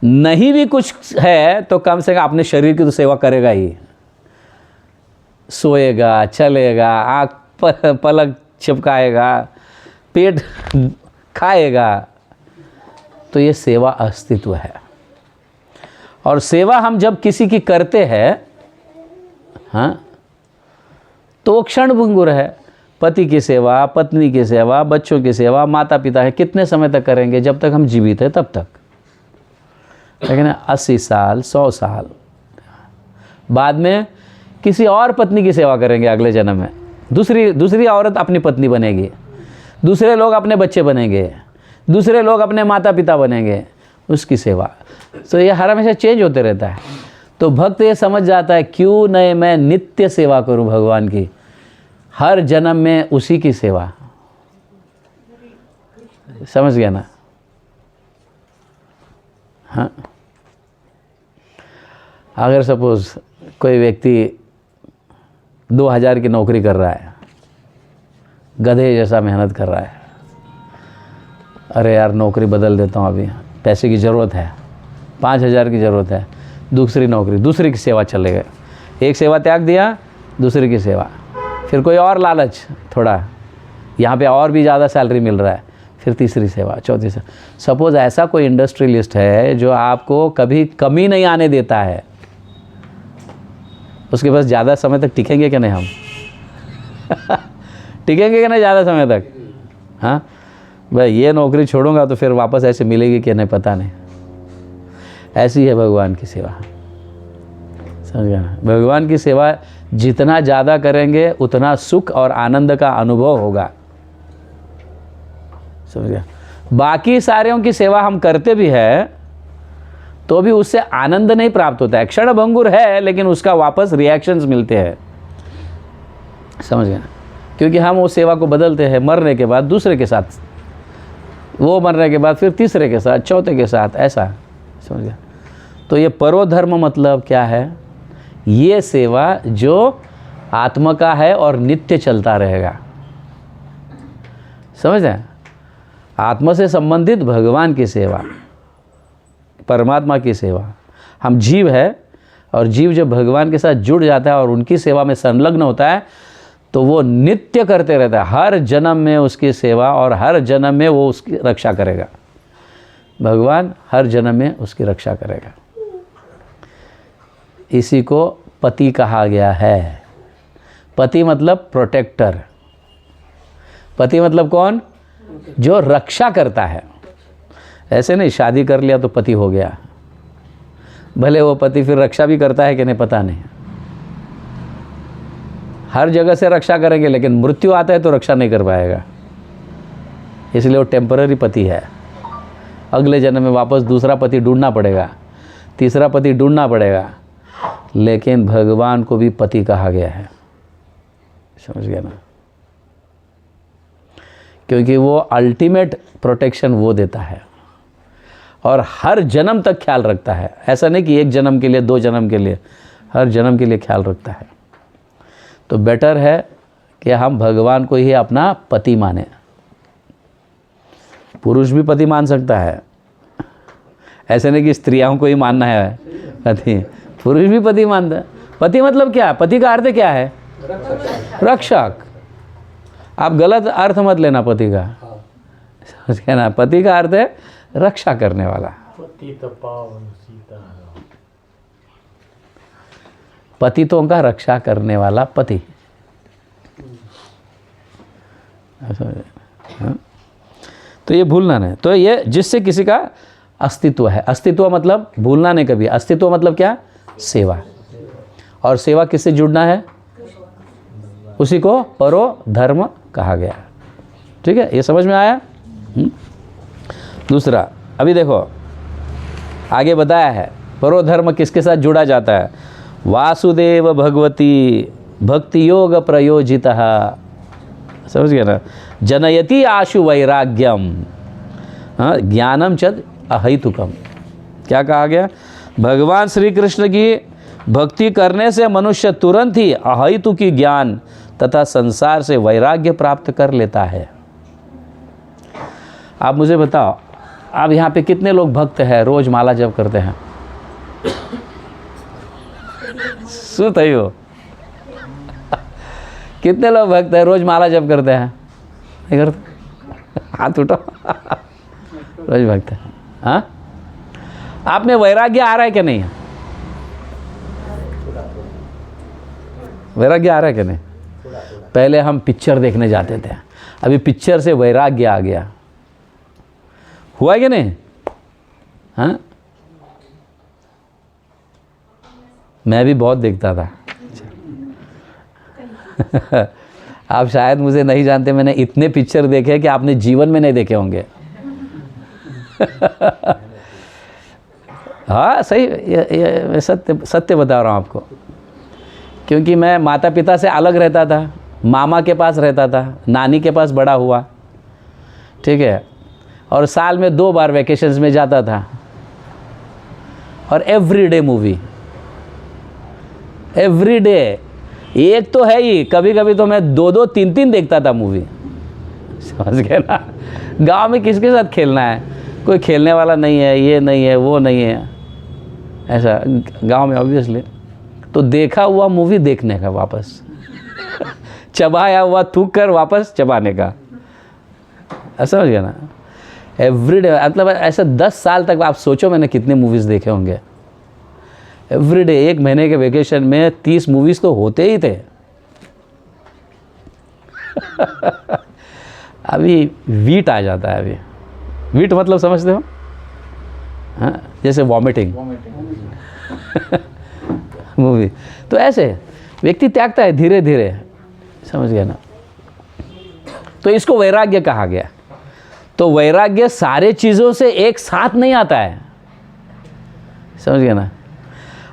नहीं भी कुछ है तो कम से कम अपने शरीर की तो सेवा करेगा ही, सोएगा, चलेगा, आँख पलक चिपकाएगा, पेट खाएगा, तो ये सेवा अस्तित्व है। और सेवा हम जब किसी की करते हैं, हाँ, तो वो क्षण भंगुर है। पति की सेवा, पत्नी की सेवा, बच्चों की सेवा, माता पिता है, कितने समय तक करेंगे? जब तक हम जीवित हैं तब तक। लेकिन 80 साल 100 साल बाद में किसी और पत्नी की सेवा करेंगे, अगले जन्म में दूसरी औरत अपनी पत्नी बनेगी, दूसरे लोग अपने बच्चे बनेंगे, दूसरे लोग अपने माता पिता बनेंगे, उसकी सेवा। तो ये हर हमेशा चेंज होते रहता है। तो भक्त ये समझ जाता है, क्यों नहीं मैं नित्य सेवा करूं भगवान की, हर जन्म में उसी की सेवा। समझ गया ना? हाँ, अगर सपोज कोई व्यक्ति 2000 की नौकरी कर रहा है, गधे जैसा मेहनत कर रहा है, अरे यार नौकरी बदल देता हूँ, अभी पैसे की ज़रूरत है, 5000 की ज़रूरत है, दूसरी नौकरी, दूसरी की सेवा चले गए। एक सेवा त्याग दिया, दूसरी की सेवा, फिर कोई और लालच, थोड़ा यहाँ पे और भी ज़्यादा सैलरी मिल रहा है, फिर तीसरी सेवा, चौथी सेवा। सपोज़ ऐसा कोई इंडस्ट्रियलिस्ट है जो आपको कभी कमी नहीं आने देता है, उसके पास ज़्यादा समय तक टिकेंगे कि नहीं हम? टिकेंगे कि नहीं ज़्यादा समय तक? हाँ भाई, ये नौकरी छोड़ूंगा तो फिर वापस ऐसे मिलेगी कि नहीं, पता नहीं। ऐसी है भगवान की सेवा, समझ गया ना? भगवान की सेवा जितना ज़्यादा करेंगे उतना सुख और आनंद का अनुभव होगा, समझ गया? बाकी सारों की सेवा हम करते भी हैं तो भी उससे आनंद नहीं प्राप्त होता है, क्षण भंगुर है, लेकिन उसका वापस रिएक्शंस मिलते हैं, समझ गया? क्योंकि हम वो सेवा को बदलते हैं, मरने के बाद दूसरे के साथ, वो मरने के बाद फिर तीसरे के साथ, चौथे के साथ, ऐसा, समझ गया? तो ये परोधर्म मतलब क्या है? ये सेवा जो आत्मा का है और नित्य चलता रहेगा, समझ रहे? आत्मा से संबंधित भगवान की सेवा, परमात्मा की सेवा। हम जीव है, और जीव जब भगवान के साथ जुड़ जाता है और उनकी सेवा में संलग्न होता है तो वो नित्य करते रहता है, हर जन्म में उसकी सेवा, और हर जन्म में वो उसकी रक्षा करेगा। भगवान हर जन्म में उसकी रक्षा करेगा। इसी को पति कहा गया है। पति मतलब प्रोटेक्टर। पति मतलब कौन? जो रक्षा करता है। ऐसे नहीं शादी कर लिया तो पति हो गया, भले वो पति फिर रक्षा भी करता है कि नहीं पता नहीं, हर जगह से रक्षा करेंगे, लेकिन मृत्यु आता है तो रक्षा नहीं कर पाएगा, इसलिए वो टेम्पररी पति है। अगले जन्म में वापस दूसरा पति ढूंढना पड़ेगा, तीसरा पति ढूंढना पड़ेगा, लेकिन भगवान को भी पति कहा गया है, समझ गया ना? क्योंकि वो अल्टीमेट प्रोटेक्शन वो देता है और हर जन्म तक ख्याल रखता है। ऐसा नहीं कि एक जन्म के लिए, 2 जन्म के लिए, हर जन्म के लिए ख्याल रखता है। तो बेटर है कि हम भगवान को ही अपना पति माने। पुरुष भी पति मान सकता है, ऐसे नहीं कि स्त्रियों को ही मानना है पति, पुरुष भी पति मानता है। पति मतलब क्या? पति का अर्थ क्या है? रक्षक। आप गलत अर्थ मत लेना पति का, समझ गए ना? पति का अर्थ है रक्षा करने वाला। पतितों का रक्षा करने वाला पति। तो ये भूलना नहीं। तो ये जिससे किसी का अस्तित्व है, अस्तित्व मतलब भूलना नहीं कभी। अस्तित्व मतलब क्या? सेवा। और सेवा किससे जुड़ना है? उसी को परो धर्म कहा गया। ठीक है, ये समझ में आया? दूसरा, अभी देखो आगे बताया है परो धर्म किसके साथ जुड़ा जाता है? वासुदेव भगवती भक्ति योग प्रयोजितः, समझ गए ना? जनयति आशु वैराग्यम ज्ञानम चद अहैतुकम। क्या कहा गया? भगवान श्री कृष्ण की भक्ति करने से मनुष्य तुरंत ही अहैतुकी ज्ञान तथा संसार से वैराग्य प्राप्त कर लेता है। आप मुझे बताओ, आप यहाँ पे कितने लोग भक्त हैं, रोज माला जप करते हैं? सुत हो? कितने लोग भक्त हैं रोज माला जप करते हैं? नहीं करते? हाथ उठाओ। रोज भक्त है। हाँ, आप में वैराग्य आ रहा है कि नहीं? वैराग्य आ रहा है कि नहीं? पहले हम पिक्चर देखने जाते थे, अभी पिक्चर से वैराग्य आ गया। हुआ कि नहीं? हाँ, मैं भी बहुत देखता था। आप शायद मुझे नहीं जानते, मैंने इतने पिक्चर देखे कि आपने जीवन में नहीं देखे होंगे। हाँ सही, ये सत्य बता रहा हूँ आपको, क्योंकि मैं माता पिता से अलग रहता था, मामा के पास रहता था, नानी के पास बड़ा हुआ, ठीक है, और साल में 2 बार वैकेशंस में जाता था, और एवरीडे मूवी, एवरीडे। एक तो है ही, कभी कभी तो मैं 2-2, 3-3 देखता था मूवी, समझ गए ना? गांव में किसके साथ खेलना है? कोई खेलने वाला नहीं है, ये नहीं है, वो नहीं है, ऐसा गांव में ऑब्वियसली। तो देखा हुआ मूवी देखने का वापस, चबाया हुआ थूक कर वापस चबाने का, ऐसा हो गया ना? एवरीडे, मतलब ऐसा 10 साल तक आप सोचो मैंने कितने मूवीज़ देखे होंगे एवरीडे। 1 महीने के वेकेशन में 30 मूवीज़ तो होते ही थे। अभी वीट आ जाता है। अभी वीट मतलब समझते हो? हाँ, जैसे वॉमिटिंग मूवी। तो ऐसे व्यक्ति त्यागता है धीरे धीरे, समझ गया ना? तो इसको वैराग्य कहा गया। तो वैराग्य सारे चीज़ों से एक साथ नहीं आता है, समझ गया ना?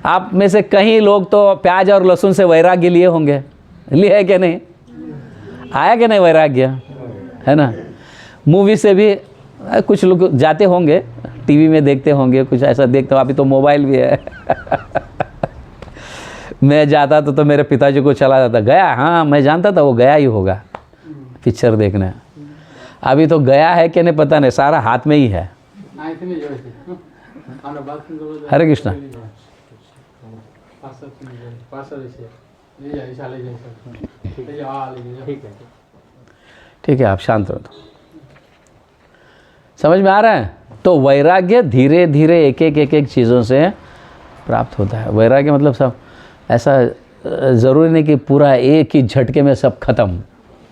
आप में से कई लोग तो प्याज और लहसुन से वैराग्य लिए होंगे, लिए है कि नहीं? आया कि नहीं वैराग्य? है ना? मूवी से भी कुछ लोग जाते होंगे, टीवी में देखते होंगे, कुछ ऐसा देखते हो। अभी तो मोबाइल भी है। मैं जाता तो मेरे पिताजी को चला जाता, गया, हाँ मैं जानता था वो गया ही होगा पिक्चर देखने। अभी तो गया है कि नहीं पता नहीं, सारा हाथ में ही है। हरे कृष्णा। ठीक है, आप शांत रहो। समझ में आ रहा है? तो वैराग्य धीरे धीरे एक एक चीज़ों से प्राप्त होता है। वैराग्य मतलब सब ऐसा ज़रूरी नहीं कि पूरा एक ही झटके में सब खत्म,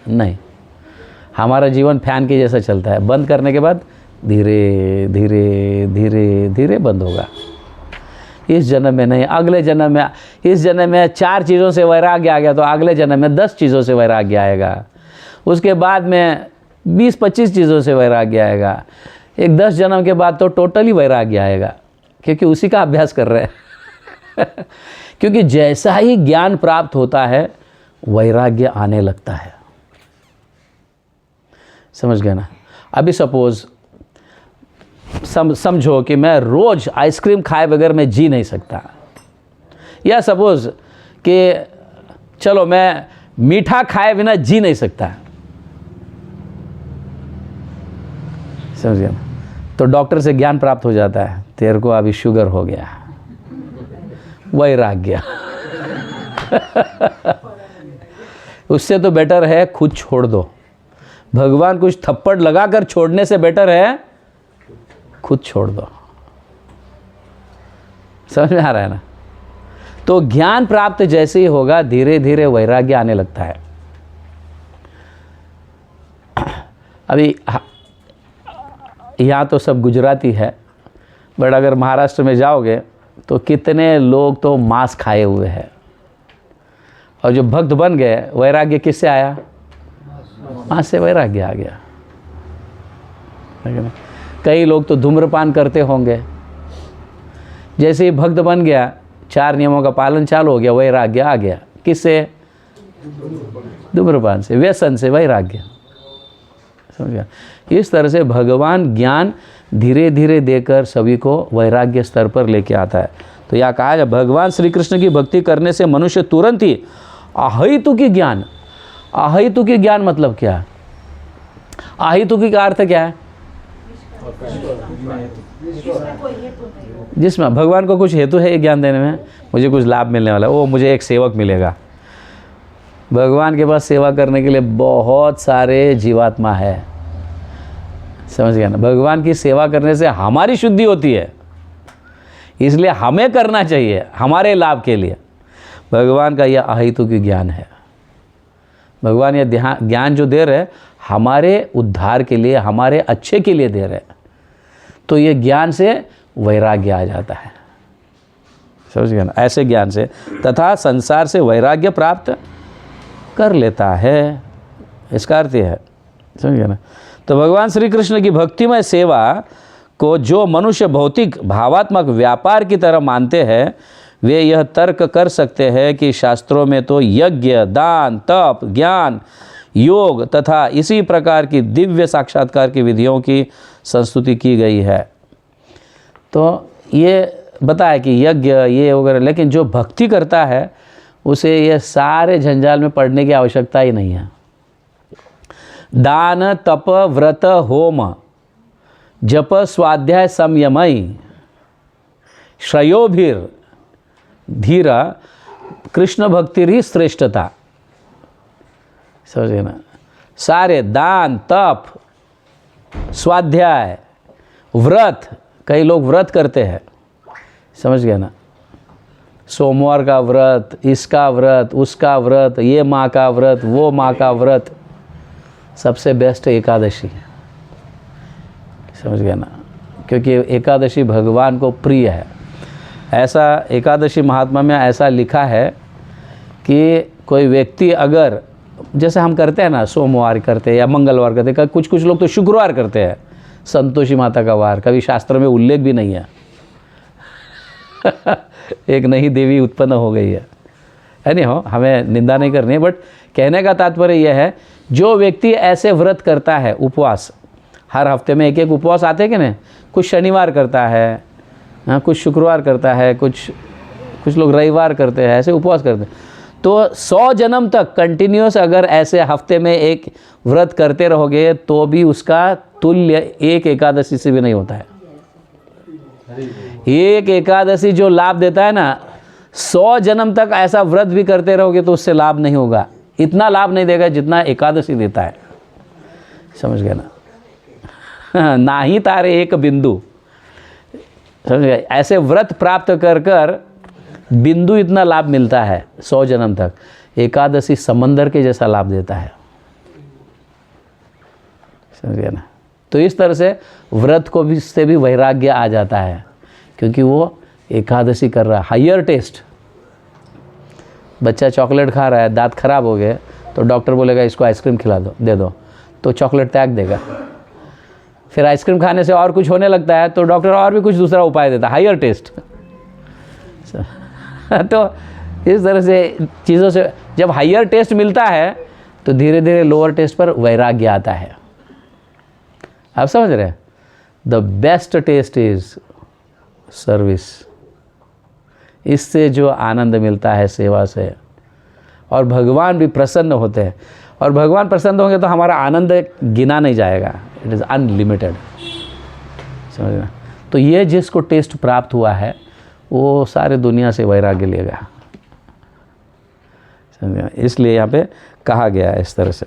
नहीं। हमारा जीवन फैन के जैसा चलता है, बंद करने के बाद धीरे धीरे धीरे धीरे बंद होगा। इस जन्म में नहीं, अगले जन्म में। इस जन्म में 4 चीज़ों से वैराग्य आ गया तो अगले जन्म में 10 चीज़ों से वैराग्य आएगा, उसके बाद में 20-25 चीज़ों से वैराग्य आएगा, एक 10 जन्म के बाद तो टोटली वैराग्य आएगा, क्योंकि उसी का अभ्यास कर रहे हैं। क्योंकि जैसा ही ज्ञान प्राप्त होता है वैराग्य आने लगता है, समझ गए ना? अभी सपोज समझो कि मैं रोज़ आइसक्रीम खाए बगैर मैं जी नहीं सकता, या सपोज कि चलो मैं मीठा खाए बिना जी नहीं सकता, समझ गया ना? तो डॉक्टर से ज्ञान प्राप्त हो जाता है, तेरे को अभी शुगर हो गया, वैराग्य। उससे तो बेटर है खुद छोड़ दो। भगवान कुछ थप्पड़ लगाकर छोड़ने से बेटर है खुद छोड़ दो। समझ में आ रहा है ना? तो ज्ञान प्राप्त जैसे ही होगा धीरे धीरे वैराग्य आने लगता है। अभी यहाँ तो सब गुजराती है, बट अगर महाराष्ट्र में जाओगे तो कितने लोग तो मांस खाए हुए हैं, और जो भक्त बन गए वैराग्य किससे आया? मांस से वैराग्य आ गया। कई लोग तो धूम्रपान करते होंगे, जैसे ही भक्त बन गया 4 नियमों का पालन चालू हो गया, वैराग्य आ गया। किससे? धूम्रपान से, व्यसन से वैराग्य। समझ गया? इस तरह से भगवान ज्ञान धीरे धीरे देकर सभी को वैराग्य स्तर पर लेके आता है। तो यह कहा है भगवान श्री कृष्ण की भक्ति करने से मनुष्य तुरंत ही अहेतुकी ज्ञान, अहेतुकी ज्ञान मतलब क्या? अहेतुकी का अर्थ क्या है? जिसमें भगवान को कुछ हेतु है ज्ञान देने में, मुझे कुछ लाभ मिलने वाला है, वो मुझे एक सेवक मिलेगा। भगवान के पास सेवा करने के लिए बहुत सारे जीवात्मा है। समझ गया ना? भगवान की सेवा करने से हमारी शुद्धि होती है, इसलिए हमें करना चाहिए हमारे लाभ के लिए। भगवान का यह अहेतुकी ज्ञान है। भगवान यह ज्ञान जो दे रहे हमारे उद्धार के लिए, हमारे अच्छे के लिए दे रहे, तो ये ज्ञान से वैराग्य आ जाता है। समझ गया ना? ऐसे ज्ञान से तथा संसार से वैराग्य प्राप्त कर लेता है, इसका अर्थ है। समझ गया ना? तो भगवान श्री कृष्ण की भक्तिमय सेवा को जो मनुष्य भौतिक भावात्मक व्यापार की तरह मानते हैं, वे यह तर्क कर सकते हैं कि शास्त्रों में तो यज्ञ, दान, तप, ज्ञान, योग तथा इसी प्रकार की दिव्य साक्षात्कार की विधियों की संस्तुति की गई है। तो ये बताया कि यज्ञ ये वगैरह, लेकिन जो भक्ति करता है उसे ये सारे झंझाल में पड़ने की आवश्यकता ही नहीं है। दान, तप, व्रत, होम, जप, स्वाध्याय, संयमई, श्रेयोभिर धीरा, कृष्ण भक्ति ही श्रेष्ठता। समझे ना? सारे दान, तप, स्वाध्याय, व्रत, कई लोग व्रत करते हैं। समझ गए ना? सोमवार का व्रत, इसका व्रत, उसका व्रत, ये माँ का व्रत, वो माँ का व्रत, सबसे बेस्ट एकादशी है। समझ गए ना? क्योंकि एकादशी भगवान को प्रिय है। ऐसा एकादशी महात्मा में ऐसा लिखा है कि कोई व्यक्ति अगर, जैसे हम करते हैं ना, सोमवार करते हैं या मंगलवार करते हैं, कुछ लोग तो शुक्रवार करते हैं, संतोषी माता का वार, कभी शास्त्र में उल्लेख भी नहीं है। एक नई देवी उत्पन्न हो गई है नहीं हो, हमें निंदा नहीं करनी है, बट कहने का तात्पर्य यह है, जो व्यक्ति ऐसे व्रत करता है, उपवास, हर हफ्ते में एक उपवास आते हैं कि नहीं, कुछ शनिवार करता है, हाँ, कुछ शुक्रवार करता है, कुछ लोग रविवार करते हैं, ऐसे उपवास करते हैं, तो 100 जन्म तक कंटिन्यूस अगर ऐसे हफ्ते में एक व्रत करते रहोगे तो भी उसका तुल्य एक एकादशी से भी नहीं होता है। एक एकादशी जो लाभ देता है ना, 100 जन्म तक ऐसा व्रत भी करते रहोगे तो उससे लाभ नहीं होगा, इतना लाभ नहीं देगा जितना एकादशी देता है। समझ गए ना? ना ही तारे एक बिंदु। समझ गए? ऐसे व्रत प्राप्त कर कर बिंदु इतना लाभ मिलता है 100 जन्म तक, एकादशी समंदर के जैसा लाभ देता है। समझ गए ना? तो इस तरह से व्रत को भी से भी वैराग्य आ जाता है, क्योंकि वो एकादशी कर रहा है। हायर टेस्ट, बच्चा चॉकलेट खा रहा है, दांत खराब हो गए तो डॉक्टर बोलेगा इसको आइसक्रीम खिला दो, दे दो, तो चॉकलेट त्याग देगा। फिर आइसक्रीम खाने से और कुछ होने लगता है तो डॉक्टर और भी कुछ दूसरा उपाय देता है, हायर टेस्ट। तो इस तरह से चीज़ों से जब हायर टेस्ट मिलता है तो धीरे धीरे लोअर टेस्ट पर वैराग्य आता है। आप समझ रहे हैं? The best test is service. इससे जो आनंद मिलता है सेवा से, और भगवान भी प्रसन्न होते हैं, और भगवान प्रसन्न होंगे तो हमारा आनंद गिना नहीं जाएगा, इट इज़ अनलिमिटेड। समझना? तो ये जिसको टेस्ट प्राप्त हुआ है वो सारे दुनिया से वैराग्य लेगा। समझे? इसलिए यहाँ पे कहा गया है इस तरह से।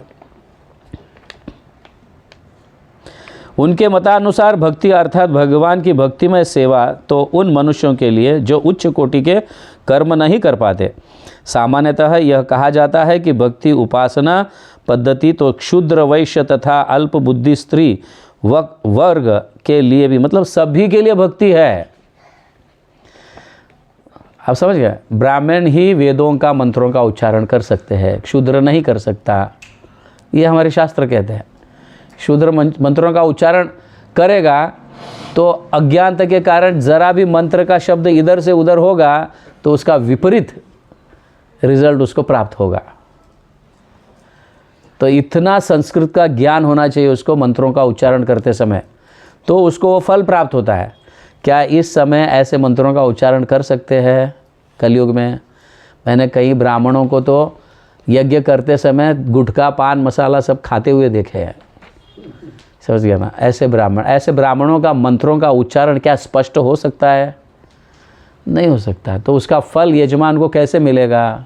उनके मतानुसार भक्ति अर्थात भगवान की भक्तिमय सेवा तो उन मनुष्यों के लिए जो उच्च कोटि के कर्म नहीं कर पाते। सामान्यतः यह कहा जाता है कि भक्ति उपासना पद्धति तो क्षुद्र वैश्य तथा अल्प बुद्धि स्त्री वर्ग के लिए भी, मतलब सभी के लिए भक्ति है। आप समझ गए? ब्राह्मण ही वेदों का मंत्रों का उच्चारण कर सकते हैं, क्षुद्र नहीं कर सकता, ये हमारे शास्त्र कहते हैं। शूद्र मंत्रों का उच्चारण करेगा तो अज्ञानता के कारण जरा भी मंत्र का शब्द इधर से उधर होगा तो उसका विपरीत रिजल्ट उसको प्राप्त होगा। तो इतना संस्कृत का ज्ञान होना चाहिए उसको मंत्रों का उच्चारण करते समय, तो उसको वो फल प्राप्त होता है। क्या इस समय ऐसे मंत्रों का उच्चारण कर सकते हैं कलयुग में? मैंने कई ब्राह्मणों को तो यज्ञ करते समय गुटखा पान मसाला सब खाते हुए देखे हैं। समझ गया ना? ऐसे ब्राह्मणों का मंत्रों का उच्चारण क्या स्पष्ट हो सकता है? नहीं हो सकता। तो उसका फल यजमान को कैसे मिलेगा?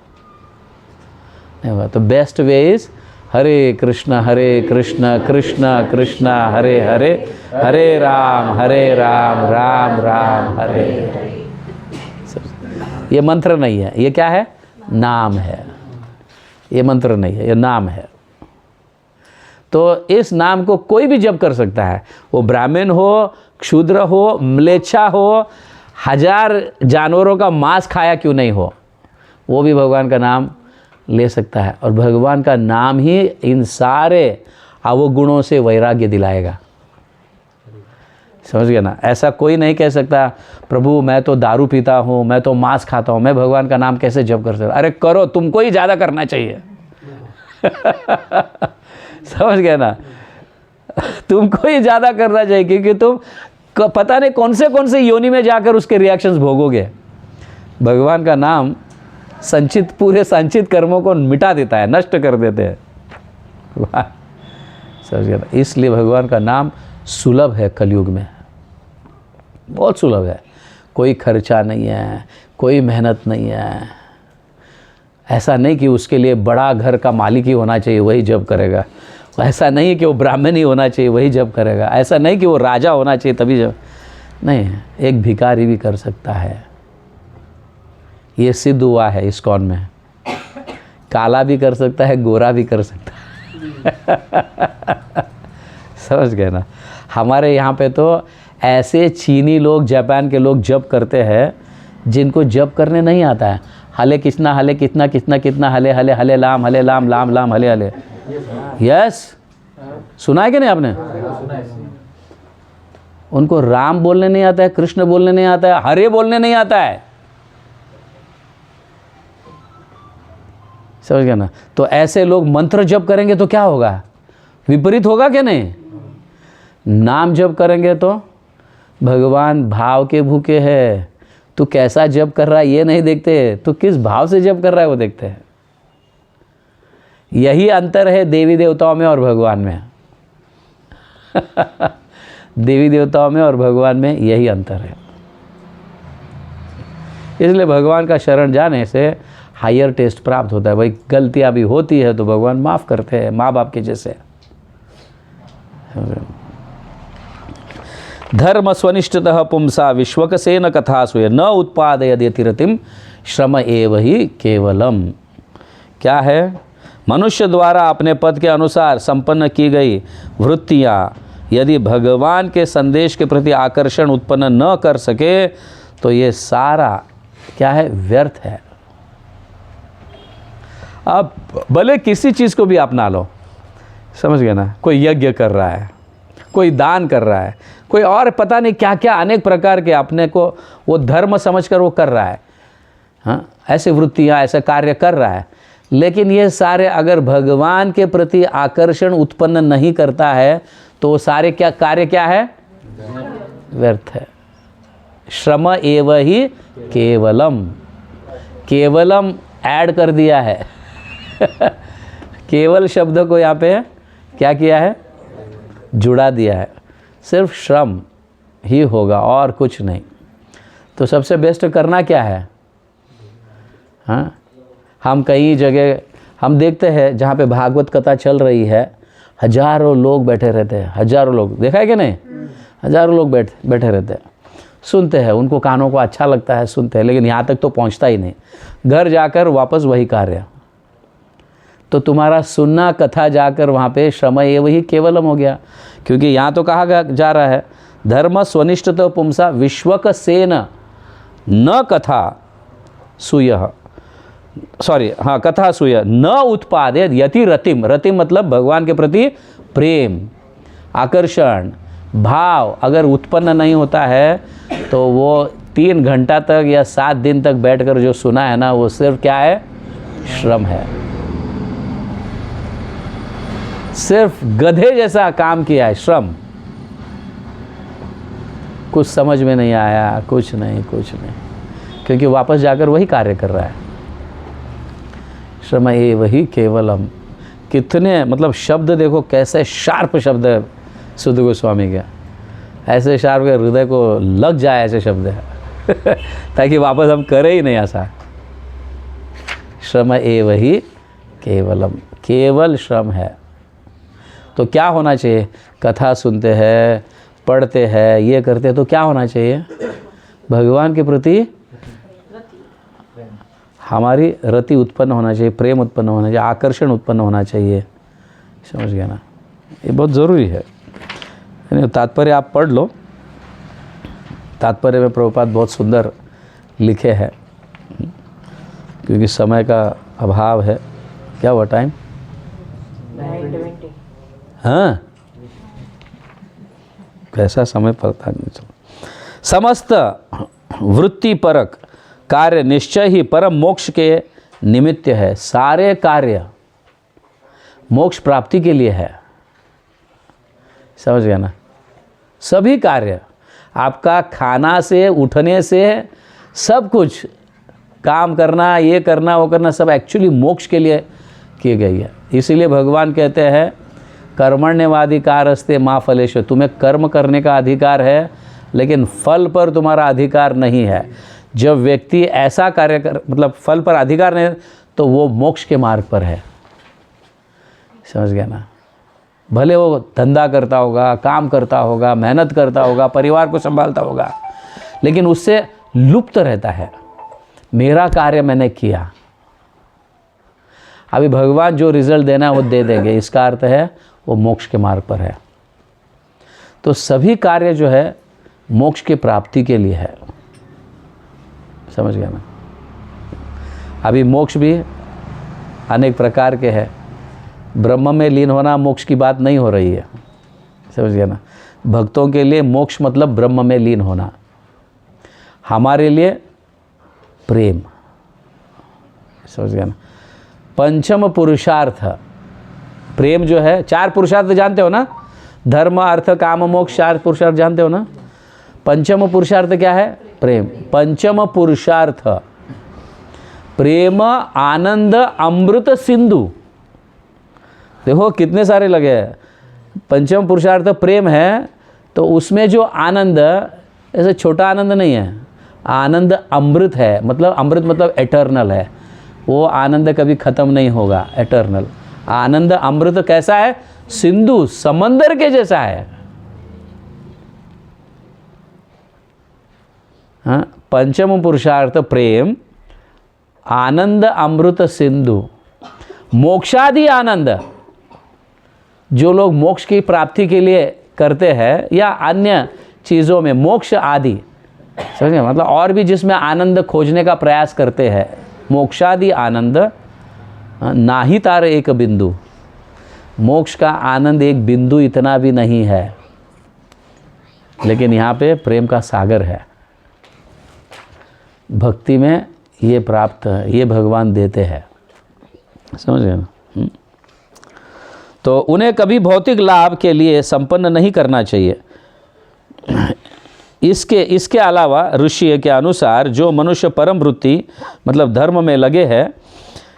नहीं होगा। तो बेस्ट वे इज हरे कृष्ण कृष्ण कृष्ण हरे हरे, हरे राम राम राम हरे। ये मंत्र नहीं है, ये क्या है? नाम है। ये मंत्र नहीं है, ये नाम है। तो इस नाम को कोई भी जप कर सकता है, वो ब्राह्मण हो, क्षूद्र हो, म्लेच्छा हो, 1000 जानवरों का मांस खाया क्यों नहीं हो, वो भी भगवान का नाम ले सकता है। और भगवान का नाम ही इन सारे अवगुणों से वैराग्य दिलाएगा। समझ गया ना? ऐसा कोई नहीं कह सकता प्रभु मैं तो दारू पीता हूँ, मैं तो मांस खाता हूँ, मैं भगवान का नाम कैसे जप कर सकता? अरे करो, तुमको ही ज़्यादा करना चाहिए। समझ गया ना? तुमको ही ज़्यादा करना चाहिए, क्योंकि तुम पता नहीं कौन से योनि में जाकर उसके रिएक्शंस भोगोगे। भगवान का नाम पूरे संचित कर्मों को मिटा देता है, नष्ट कर देते हैं। समझ गया ना? इसलिए भगवान का नाम सुलभ है कलयुग में, बहुत सुलभ है। कोई खर्चा नहीं है, कोई मेहनत नहीं है। ऐसा नहीं कि उसके लिए बड़ा घर का मालिक ही होना चाहिए वही जप करेगा, ऐसा नहीं कि वो ब्राह्मण ही होना चाहिए वही जप करेगा, ऐसा नहीं कि वो राजा होना चाहिए तभी जप, नहीं, एक भिखारी भी कर सकता है। ये सिद्ध हुआ है इस्कॉन में। काला भी कर सकता है, गोरा भी कर सकता है। समझ गए ना? हमारे यहाँ पे तो ऐसे चीनी लोग, जापान के लोग जप करते हैं जिनको जप करने नहीं आता है। हले कितना हले कितना कितना कितना हले हले हले लाम लाम लाम हले हले। यस, सुना है कि नहीं आपने? उनको राम बोलने नहीं आता है, कृष्ण बोलने नहीं आता है, हरे बोलने नहीं आता है। समझ गया ना? तो ऐसे लोग मंत्र जप करेंगे तो क्या होगा? विपरीत होगा क्या? नहीं। नाम जप करेंगे तो भगवान भाव के भूखे है, तू कैसा जप कर रहा है ये नहीं देखते, तू किस भाव से जप कर रहा है वो देखते हैं। यही अंतर है देवी देवताओं में और भगवान में। देवी देवताओं में और भगवान में यही अंतर है। इसलिए भगवान का शरण जाने से हायर टेस्ट प्राप्त होता है। भाई गलतियां भी होती है तो भगवान माफ़ करते हैं, माँ बाप के जैसे। धर्म स्वनिष्ठतः पुंसा विश्वकसेन कथासु न उत्पादयति रतिम श्रम एव ही केवलम। क्या है? मनुष्य द्वारा अपने पद के अनुसार संपन्न की गई वृत्तियाँ यदि भगवान के संदेश के प्रति आकर्षण उत्पन्न न कर सके तो ये सारा क्या है? व्यर्थ है। आप भले किसी चीज़ को भी अपना लो, समझ गए ना? कोई यज्ञ कर रहा है, कोई दान कर रहा है, कोई और पता नहीं क्या क्या अनेक प्रकार के अपने को वो धर्म समझकर वो कर रहा है। हाँ, ऐसे वृत्तियाँ, ऐसे कार्य कर रहा है, लेकिन ये सारे अगर भगवान के प्रति आकर्षण उत्पन्न नहीं करता है तो वो सारे क्या कार्य क्या है? व्यर्थ है। श्रम एव ही केवलम, केवलम ऐड कर दिया है। केवल शब्द को यहाँ पे क्या किया है? जुड़ा दिया है। सिर्फ श्रम, ही होगा और कुछ नहीं। तो सबसे बेस्ट करना क्या है? हाँ, हम कई जगह हम देखते हैं जहाँ पे भागवत कथा चल रही है, हजारों लोग बैठे रहते हैं, हजारों लोग, देखा है कि नहीं? हजारों लोग बैठे रहते हैं, सुनते हैं, उनको कानों को अच्छा लगता है, सुनते हैं, लेकिन यहाँ तक तो पहुँचता ही नहीं। घर जाकर वापस वही कार्य। तो तुम्हारा सुनना कथा जाकर वहाँ पे श्रम ये वही केवलम हो गया। क्योंकि यहाँ तो कहा जा रहा है धर्म स्वनिष्ठ तो पुंसा विश्वक सेन न कथा सूय, सॉरी हाँ, कथा सूय न उत्पादे यति रतिम। रतिम मतलब भगवान के प्रति प्रेम, आकर्षण, भाव अगर उत्पन्न नहीं होता है तो वो 3 घंटा तक या 7 दिन तक बैठकर जो सुना है ना, वो सिर्फ क्या है? श्रम है। सिर्फ गधे जैसा काम किया है, श्रम। कुछ समझ में नहीं आया, कुछ नहीं, क्योंकि वापस जाकर वही कार्य कर रहा है। श्रम ये वही केवलम। कितने मतलब शब्द देखो, कैसे शार्प शब्द है सुध गोस्वामी के, ऐसे शार्प के हृदय को लग जाए ऐसे शब्द है ताकि वापस हम करें ही नहीं ऐसा। श्रम ये वही केवलम, केवल श्रम है। तो क्या होना चाहिए? कथा सुनते हैं, पढ़ते हैं, ये करते हैं, तो क्या होना चाहिए? भगवान के प्रति हमारी रति उत्पन्न होना चाहिए, प्रेम उत्पन्न होना चाहिए, आकर्षण उत्पन्न होना चाहिए। समझ गया ना? ये बहुत ज़रूरी है। तात्पर्य आप पढ़ लो, तात्पर्य में प्रभुपाद बहुत सुंदर लिखे हैं। क्योंकि समय का अभाव है। क्या हुआ टाइम? हाँ, कैसा समय पता नहीं। समस्त वृत्ति परक कार्य निश्चय ही परम मोक्ष के निमित्त है। सारे कार्य मोक्ष प्राप्ति के लिए है। समझ गया ना? सभी कार्य, आपका खाना से उठने से सब कुछ, काम करना, ये करना, वो करना, सब एक्चुअली मोक्ष के लिए किए गई है। इसीलिए भगवान कहते हैं कर्मण्यवाधिकार अस्ते माँ फलेश। तुम्हें कर्म करने का अधिकार है, लेकिन फल पर तुम्हारा अधिकार नहीं है। जब व्यक्ति ऐसा कार्य कर, मतलब फल पर अधिकार नहीं, तो वो मोक्ष के मार्ग पर है। समझ गया ना? भले वो धंधा करता होगा, काम करता होगा, मेहनत करता होगा, परिवार को संभालता होगा, लेकिन उससे लुप्त रहता है, मेरा कार्य मैंने किया। अभी भगवान जो रिजल्ट देना है वो दे देंगे, इसका अर्थ है वो मोक्ष के मार्ग पर है। तो सभी कार्य जो है मोक्ष की प्राप्ति के लिए है। समझ गया ना? अभी मोक्ष भी अनेक प्रकार के हैं। ब्रह्म में लीन होना मोक्ष की बात नहीं हो रही है। समझ गया ना? भक्तों के लिए मोक्ष मतलब ब्रह्म में लीन होना, हमारे लिए प्रेम। समझ गया ना? पंचम पुरुषार्थ प्रेम जो है, 4 पुरुषार्थ जानते हो ना? धर्म, अर्थ, काम, मोक्ष, 4 पुरुषार्थ जानते हो ना? पंचम पुरुषार्थ क्या है? प्रेम। पंचम पुरुषार्थ प्रेम आनंद अमृत सिंधु। देखो कितने सारे लगे हैं। पंचम पुरुषार्थ प्रेम है, तो उसमें जो आनंद, ऐसे छोटा आनंद नहीं है, आनंद अमृत है। मतलब अमृत मतलब एटर्नल है, वो आनंद कभी ख़त्म नहीं होगा, एटर्नल आनंद। अमृत कैसा है? सिंधु, समंदर के जैसा है। हाँ, पंचम पुरुषार्थ प्रेम आनंद अमृत सिंधु। मोक्षादि आनंद, जो लोग मोक्ष की प्राप्ति के लिए करते हैं या अन्य चीज़ों में मोक्ष आदि, समझिए मतलब और भी जिसमें आनंद खोजने का प्रयास करते हैं, मोक्षादि आनंद नाही तार एक बिंदु। मोक्ष का आनंद एक बिंदु इतना भी नहीं है, लेकिन यहाँ पे प्रेम का सागर है। भक्ति में ये प्राप्त है, ये भगवान देते हैं। समझ गए ना? तो उन्हें कभी भौतिक लाभ के लिए संपन्न नहीं करना चाहिए। इसके अलावा ऋषि के अनुसार जो मनुष्य परम वृत्ति मतलब धर्म में लगे हैं,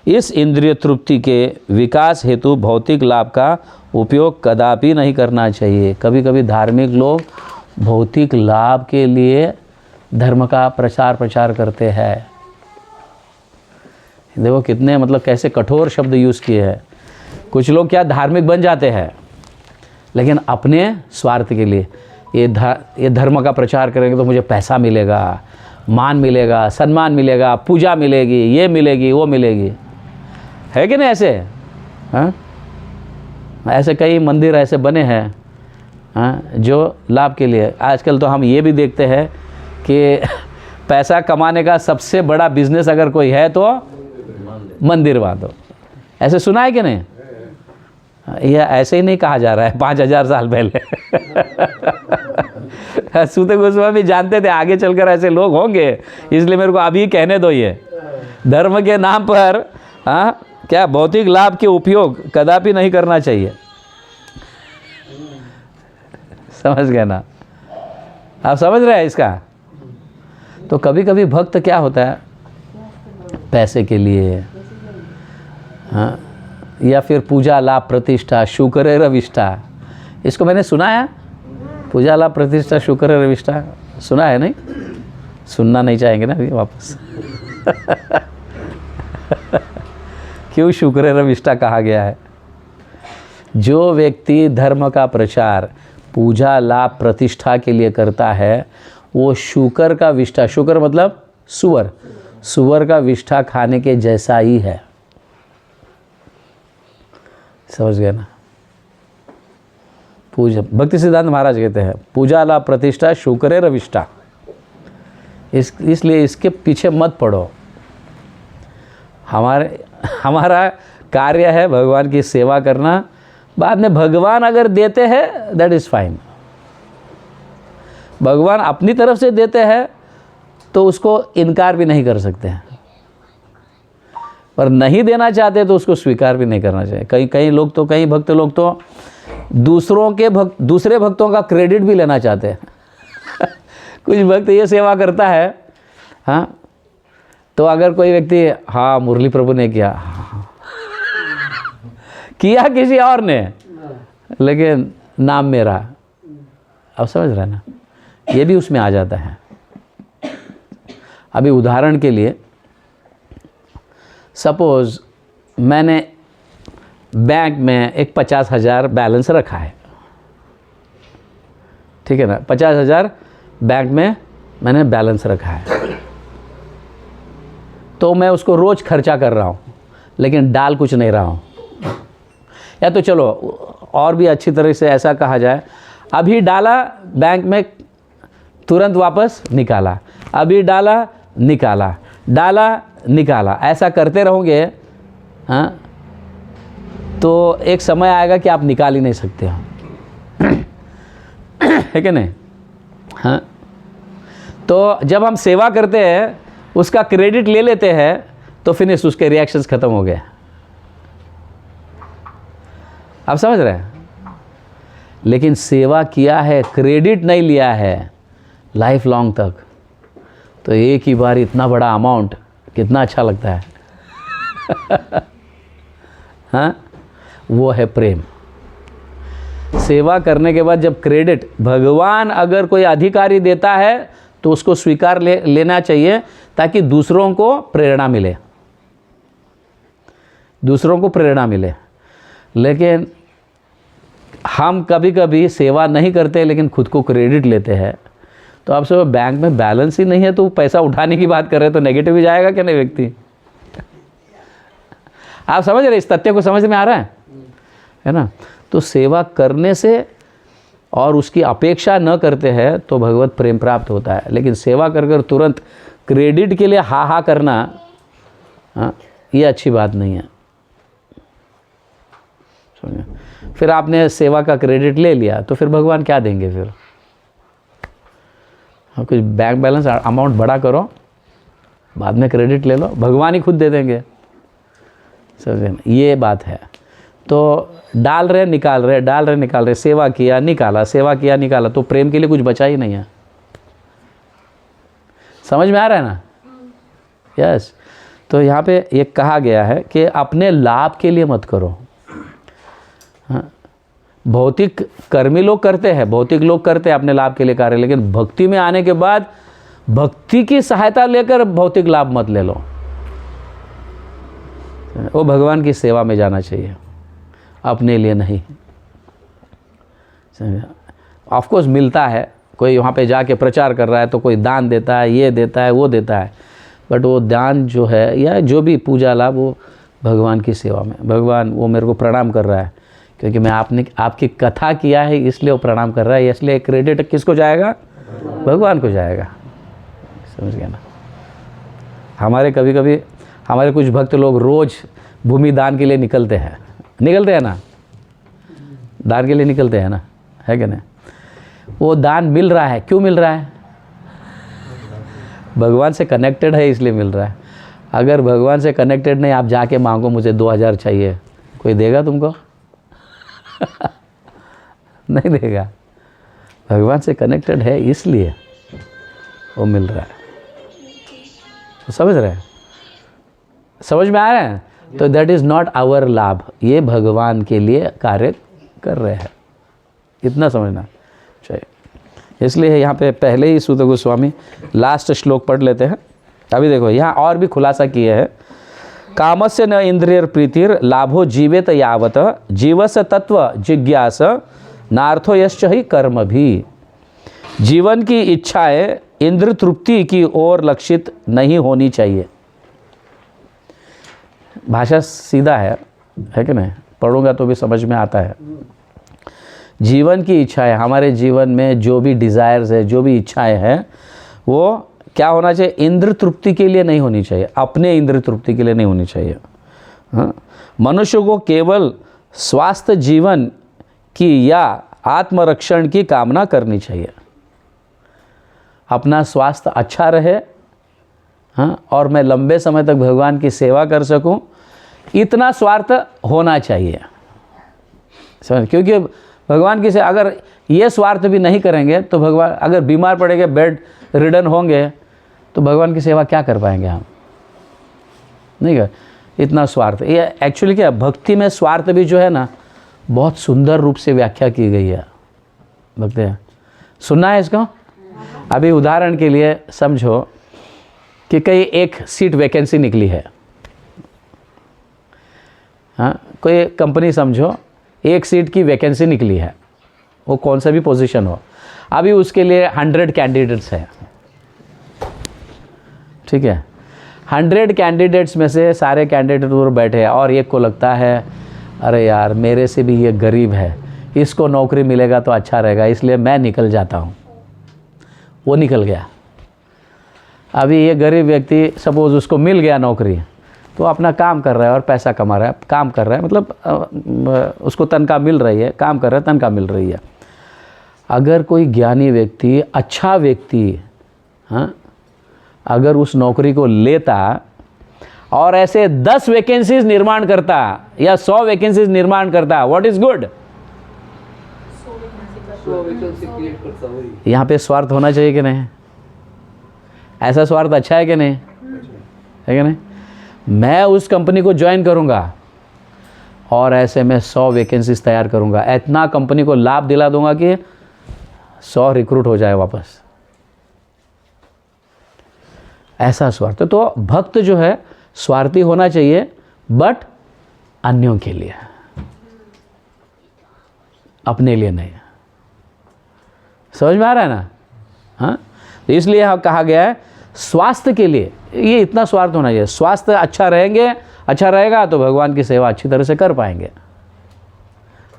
इस इंद्रिय तृप्ति के विकास हेतु भौतिक लाभ का उपयोग कदापि नहीं करना चाहिए। कभी कभी धार्मिक लोग भौतिक लाभ के लिए धर्म का प्रचार करते हैं। देखो कितने मतलब कैसे कठोर शब्द यूज़ किए हैं। कुछ लोग क्या धार्मिक बन जाते हैं, लेकिन अपने स्वार्थ के लिए ये धर्म का प्रचार करेंगे तो मुझे पैसा मिलेगा, मान मिलेगा, सम्मान मिलेगा, पूजा मिलेगी, ये मिलेगी, वो मिलेगी, है कि नहीं ऐसे? हाँ, ऐसे कई मंदिर ऐसे बने हैं, हाँ, जो लाभ के लिए। आजकल तो हम ये भी देखते हैं कि पैसा कमाने का सबसे बड़ा बिजनेस अगर कोई है तो मंदिर बांधो। ऐसे सुना है कि नहीं? यह ऐसे ही नहीं कहा जा रहा है 5000 साल पहले। सूत गोस्वामी जानते थे आगे चलकर ऐसे लोग होंगे, इसलिए मेरे को अभी कहने दो। ये धर्म के नाम पर हाँ क्या भौतिक लाभ के उपयोग कदापि नहीं करना चाहिए। समझ गए ना? आप समझ रहे हैं इसका? तो कभी कभी भक्त क्या होता है, पैसे के लिए हाँ, या फिर पूजा लाभ प्रतिष्ठा शुक्र रविष्ठा, इसको मैंने सुना है। पूजा लाभ प्रतिष्ठा शुक्र रविष्ठा सुना है? नहीं सुनना नहीं चाहेंगे ना अभी वापस। क्यों शुक्र रविष्ठा कहा गया है? जो व्यक्ति धर्म का प्रचार पूजा लाभ प्रतिष्ठा के लिए करता है, वो शुकर का विष्ठा, शुकर मतलब सुअर, सुअर का विष्ठा खाने के जैसा ही है। समझ गए ना? पूजा भक्ति सिद्धांत महाराज कहते हैं पूजा लाभ प्रतिष्ठा शुक्र रविष्ठा। इसलिए इसके पीछे मत पड़ो। हमारा कार्य है भगवान की सेवा करना। बाद में भगवान अगर देते हैं दैट इज़ फाइन। भगवान अपनी तरफ से देते हैं तो उसको इनकार भी नहीं कर सकते हैं, पर नहीं देना चाहते तो उसको स्वीकार भी नहीं करना चाहिए। कई लोग तो, कई भक्त लोग तो दूसरे भक्तों का क्रेडिट भी लेना चाहते हैं। कुछ भक्त ये सेवा करता है हाँ, तो अगर कोई व्यक्ति हाँ मुरली प्रभु ने किया, किया किसी और ने, लेकिन नाम मेरा, अब समझ रहे हैं ना? ये भी उसमें आ जाता है। अभी उदाहरण के लिए सपोज मैंने बैंक में एक 50,000 बैलेंस रखा है, ठीक है ना? 50,000 बैंक में मैंने बैलेंस रखा है, तो मैं उसको रोज़ खर्चा कर रहा हूँ, लेकिन डाल कुछ नहीं रहा हूँ। या तो चलो और भी अच्छी तरह से ऐसा कहा जाए, अभी डाला बैंक में तुरंत वापस निकाला, अभी डाला निकाला, डाला निकाला, ऐसा करते रहोगे हाँ, तो एक समय आएगा कि आप निकाल ही नहीं सकते हो। है कि नहीं? हाँ, तो जब हम सेवा करते हैं उसका क्रेडिट ले लेते हैं तो फिनिश, उसके रिएक्शंस खत्म हो गए। आप समझ रहे हैं? लेकिन सेवा किया है, क्रेडिट नहीं लिया है लाइफ लॉन्ग तक, तो एक ही बार इतना बड़ा अमाउंट कितना अच्छा लगता है। हाँ, वो है प्रेम। सेवा करने के बाद जब क्रेडिट भगवान अगर कोई अधिकारी देता है तो उसको स्वीकार लेना चाहिए, ताकि दूसरों को प्रेरणा मिले, दूसरों को प्रेरणा मिले। लेकिन हम कभी कभी सेवा नहीं करते लेकिन खुद को क्रेडिट लेते हैं। तो आप सब बैंक में बैलेंस ही नहीं है तो पैसा उठाने की बात कर रहे हैं, तो नेगेटिव ही जाएगा क्या नहीं व्यक्ति? आप समझ रहे, इस तथ्य को समझ में आ रहा है ना? तो सेवा करने से और उसकी अपेक्षा न करते हैं तो भगवत प्रेम प्राप्त होता है। लेकिन सेवा कर कर तुरंत क्रेडिट के लिए हा हा करना, हाँ, ये अच्छी बात नहीं है। समझे? फिर आपने सेवा का क्रेडिट ले लिया तो फिर भगवान क्या देंगे? फिर कुछ बैंक बैलेंस अमाउंट बड़ा करो, बाद में क्रेडिट ले लो, भगवान ही खुद दे देंगे। समझे? ये बात है। तो डाल रहे निकाल रहे, डाल रहे निकाल रहे, सेवा किया निकाला, सेवा किया निकाला, तो प्रेम के लिए कुछ बचा ही नहीं है। समझ में आ रहा है ना? यस। तो यहाँ पे ये कहा गया है कि अपने लाभ के लिए मत करो। हाँ, भौतिक कर्मी लोग करते हैं, भौतिक लोग करते हैं अपने लाभ के लिए कार्य, लेकिन भक्ति में आने के बाद भक्ति की सहायता लेकर भौतिक लाभ मत ले लो। वो भगवान की सेवा में जाना चाहिए, अपने लिए नहीं। ऑफ कोर्स मिलता है, कोई वहाँ पे जाके प्रचार कर रहा है तो कोई दान देता है, ये देता है, वो देता है, बट वो दान जो है या जो भी पूजा लाभ वो भगवान की सेवा में। भगवान वो मेरे को प्रणाम कर रहा है क्योंकि मैं आपकी कथा किया है इसलिए वो प्रणाम कर रहा है, इसलिए क्रेडिट किसको जाएगा? भगवान को जाएगा। समझ गया ना? हमारे कभी कभी हमारे कुछ भक्त लोग रोज़ भूमि दान के लिए निकलते हैं ना, दान के लिए निकलते हैं ना, है कि नहीं? वो दान मिल रहा है, क्यों मिल रहा है? भगवान से कनेक्टेड है इसलिए मिल रहा है। अगर भगवान से कनेक्टेड नहीं, आप जाके मांगो मुझे 2000 चाहिए, कोई देगा तुमको? नहीं देगा। भगवान से कनेक्टेड है इसलिए वो मिल रहा है। तो समझ रहे हैं? समझ में आ रहा है? तो दैट इज़ नॉट आवर लाभ, ये भगवान के लिए कार्य कर रहे हैं, इतना समझना चाहिए। इसलिए यहाँ पे पहले ही सूत गोस्वामी लास्ट श्लोक पढ़ लेते हैं। अभी देखो यहाँ और भी खुलासा किए हैं। कामस्य न इंद्रियर प्रीतिर लाभो जीवेत यावत जीवस्य तत्व जिज्ञास नार्थो यश्च ही कर्म भी। जीवन की इच्छाएं इंद्र तृप्ति की ओर लक्षित नहीं होनी चाहिए। भाषा सीधा है कि नहीं? पढ़ूंगा तो भी समझ में आता है। जीवन की इच्छाएं, हमारे जीवन में जो भी डिज़ायर्स है, जो भी इच्छाएं हैं, वो क्या होना चाहिए? इंद्र तृप्ति के लिए नहीं होनी चाहिए, अपने इंद्र तृप्ति के लिए नहीं होनी चाहिए। हाँ, मनुष्य को केवल स्वास्थ्य जीवन की या आत्मरक्षण की कामना करनी चाहिए। अपना स्वास्थ्य अच्छा रहे, हाँ, और मैं लंबे समय तक भगवान की सेवा कर सकूं, इतना स्वार्थ होना चाहिए। समझ? क्योंकि भगवान की सेवा अगर ये स्वार्थ भी नहीं करेंगे तो भगवान, अगर बीमार पड़ेंगे, बेड रिडन होंगे, तो भगवान की सेवा क्या कर पाएंगे हम? नहीं कर। इतना स्वार्थ, ये एक्चुअली क्या, भक्ति में स्वार्थ भी जो है ना बहुत सुंदर रूप से व्याख्या की गई है। भक्ति सुनना है इसको? अभी उदाहरण के लिए समझो कि कहीं एक सीट वैकेंसी निकली है। हाँ, कोई कंपनी समझो एक सीट की वैकेंसी निकली है, वो कौन सा भी पोजीशन हो। अभी उसके लिए 100 कैंडिडेट्स हैं, ठीक है? 100 कैंडिडेट्स में से सारे कैंडिडेट वो बैठे हैं और एक को लगता है अरे यार मेरे से भी ये गरीब है, इसको नौकरी मिलेगा तो अच्छा रहेगा, इसलिए मैं निकल जाता हूँ। वो निकल गया। अभी ये गरीब व्यक्ति सपोज उसको मिल गया नौकरी, तो अपना काम कर रहा है और पैसा कमा रहा है, काम कर रहा है, मतलब उसको तनख्वाह मिल रही है, काम कर रहा है, तनख्वाह मिल रही है। अगर कोई ज्ञानी व्यक्ति, अच्छा व्यक्ति, हाँ, अगर उस नौकरी को लेता और ऐसे 10 वैकेंसीज निर्माण करता या 100 वैकेंसीज निर्माण करता, व्हाट इज गुड? यहाँ पे स्वार्थ होना चाहिए कि नहीं? ऐसा स्वार्थ अच्छा है कि नहीं? है कि नहीं? मैं उस कंपनी को ज्वाइन करूँगा और ऐसे में 100 वैकेंसीज तैयार करूँगा, इतना कंपनी को लाभ दिला दूंगा कि 100 रिक्रूट हो जाए वापस। ऐसा स्वार्थ। तो भक्त जो है स्वार्थी होना चाहिए, बट अन्यों के लिए, अपने लिए नहीं। समझ में आ रहा है ना? हाँ, तो इसलिए यहाँ कहा गया है स्वास्थ्य के लिए ये इतना स्वार्थ होना चाहिए। स्वास्थ्य अच्छा रहेगा तो भगवान की सेवा अच्छी तरह से कर पाएंगे।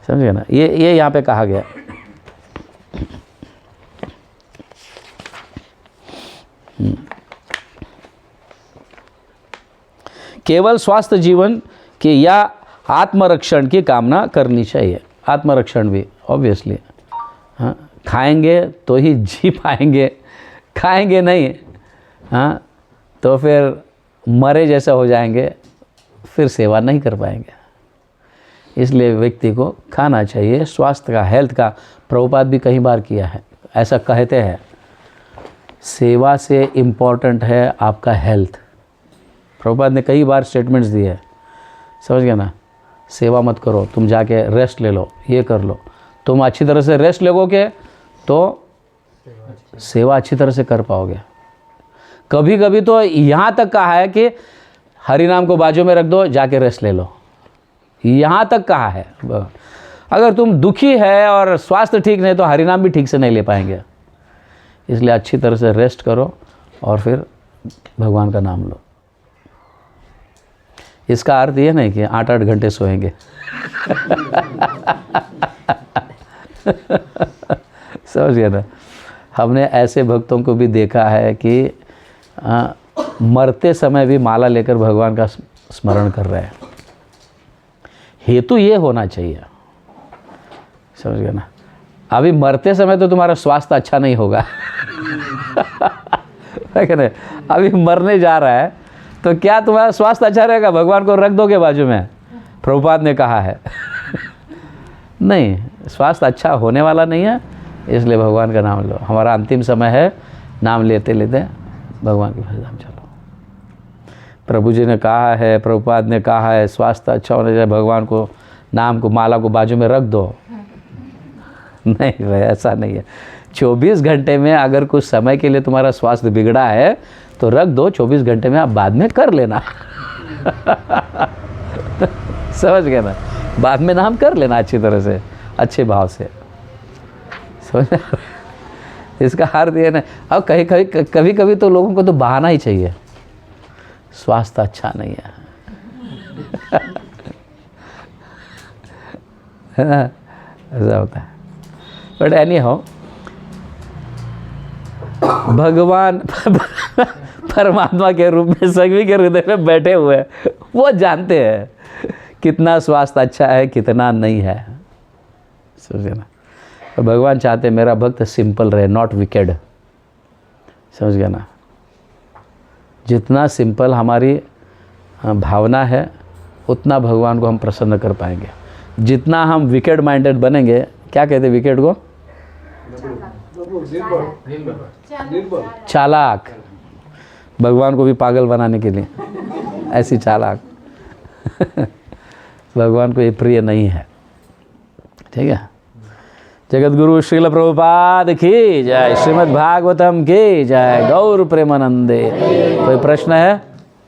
समझे ना? ये यहाँ पे कहा गया। केवल स्वास्थ्य जीवन की या आत्मरक्षण की कामना करनी चाहिए। आत्मरक्षण भी ऑब्वियसली, हाँ, खाएंगे तो ही जी पाएंगे, खाएंगे नहीं, हाँ, तो फिर मरे जैसा हो जाएंगे, फिर सेवा नहीं कर पाएंगे। इसलिए व्यक्ति को खाना चाहिए। स्वास्थ्य का, हेल्थ का प्रभुपाद भी कई बार किया है, ऐसा कहते हैं सेवा से इम्पोर्टेंट है आपका हेल्थ। प्रभुपाद ने कई बार स्टेटमेंट्स दिए, समझ गए ना? सेवा मत करो, तुम जाके रेस्ट ले लो, ये कर लो। तुम अच्छी तरह से रेस्ट लोगे तो सेवा अच्छी तरह से कर पाओगे। कभी कभी तो यहाँ तक कहा है कि हरि नाम को बाजू में रख दो, जाके रेस्ट ले लो, यहाँ तक कहा है। अगर तुम दुखी है और स्वास्थ्य ठीक नहीं तो हरि नाम भी ठीक से नहीं ले पाएंगे। इसलिए अच्छी तरह से रेस्ट करो और फिर भगवान का नाम लो। इसका अर्थ ये नहीं कि 8-8 घंटे सोएंगे समझ गए ना। हमने ऐसे भक्तों को भी देखा है कि मरते समय भी माला लेकर भगवान का स्मरण कर रहे हैं। हेतु ये होना चाहिए, समझ गए ना। अभी मरते समय तो तुम्हारा स्वास्थ्य अच्छा नहीं होगा नहीं, अभी मरने जा रहा है तो क्या तुम्हारा स्वास्थ्य अच्छा रहेगा? भगवान को रख दोगे बाजू में? प्रभुपाद ने कहा है नहीं, स्वास्थ्य अच्छा होने वाला नहीं है, इसलिए भगवान का नाम लो। हमारा अंतिम समय है, नाम लेते लेते भगवान के पास हम चलो। प्रभु जी ने कहा है, प्रभुपाद ने कहा है, स्वास्थ्य अच्छा होने चाहिए, भगवान को नाम को माला को बाजू में रख दो। नहीं भाई, ऐसा नहीं है। 24 घंटे में अगर कुछ समय के लिए तुम्हारा स्वास्थ्य बिगड़ा है तो रख दो, 24 घंटे में आप बाद में कर लेना समझ गए ना, बाद में नाम कर लेना अच्छी तरह से, अच्छे भाव से, समझ। इसका अर्थ ये नहीं। अब कभी कभी तो लोगों को तो बहाना ही चाहिए, स्वास्थ्य अच्छा नहीं है ऐसा होता है। बट एनी हाउ, भगवान परमात्मा के रूप में सभी के हृदय में बैठे हुए हैं, वो जानते हैं कितना स्वास्थ्य अच्छा है कितना नहीं है, समझे ना। तो भगवान चाहते मेरा भक्त सिंपल रहे, नॉट विकेड, समझ गया ना। जितना सिंपल हमारी भावना है उतना भगवान को हम प्रसन्न कर पाएंगे। जितना हम विकेड माइंडेड बनेंगे, क्या कहते हैं विकेड को? चालाक, भगवान को भी पागल बनाने के लिए ऐसी चालाक भगवान को ये प्रिय नहीं है, ठीक है। जगत गुरु श्रील प्रभुपाद की जय, श्रीमद् भागवतम की जय, गौर प्रेमानंदे। कोई प्रश्न है?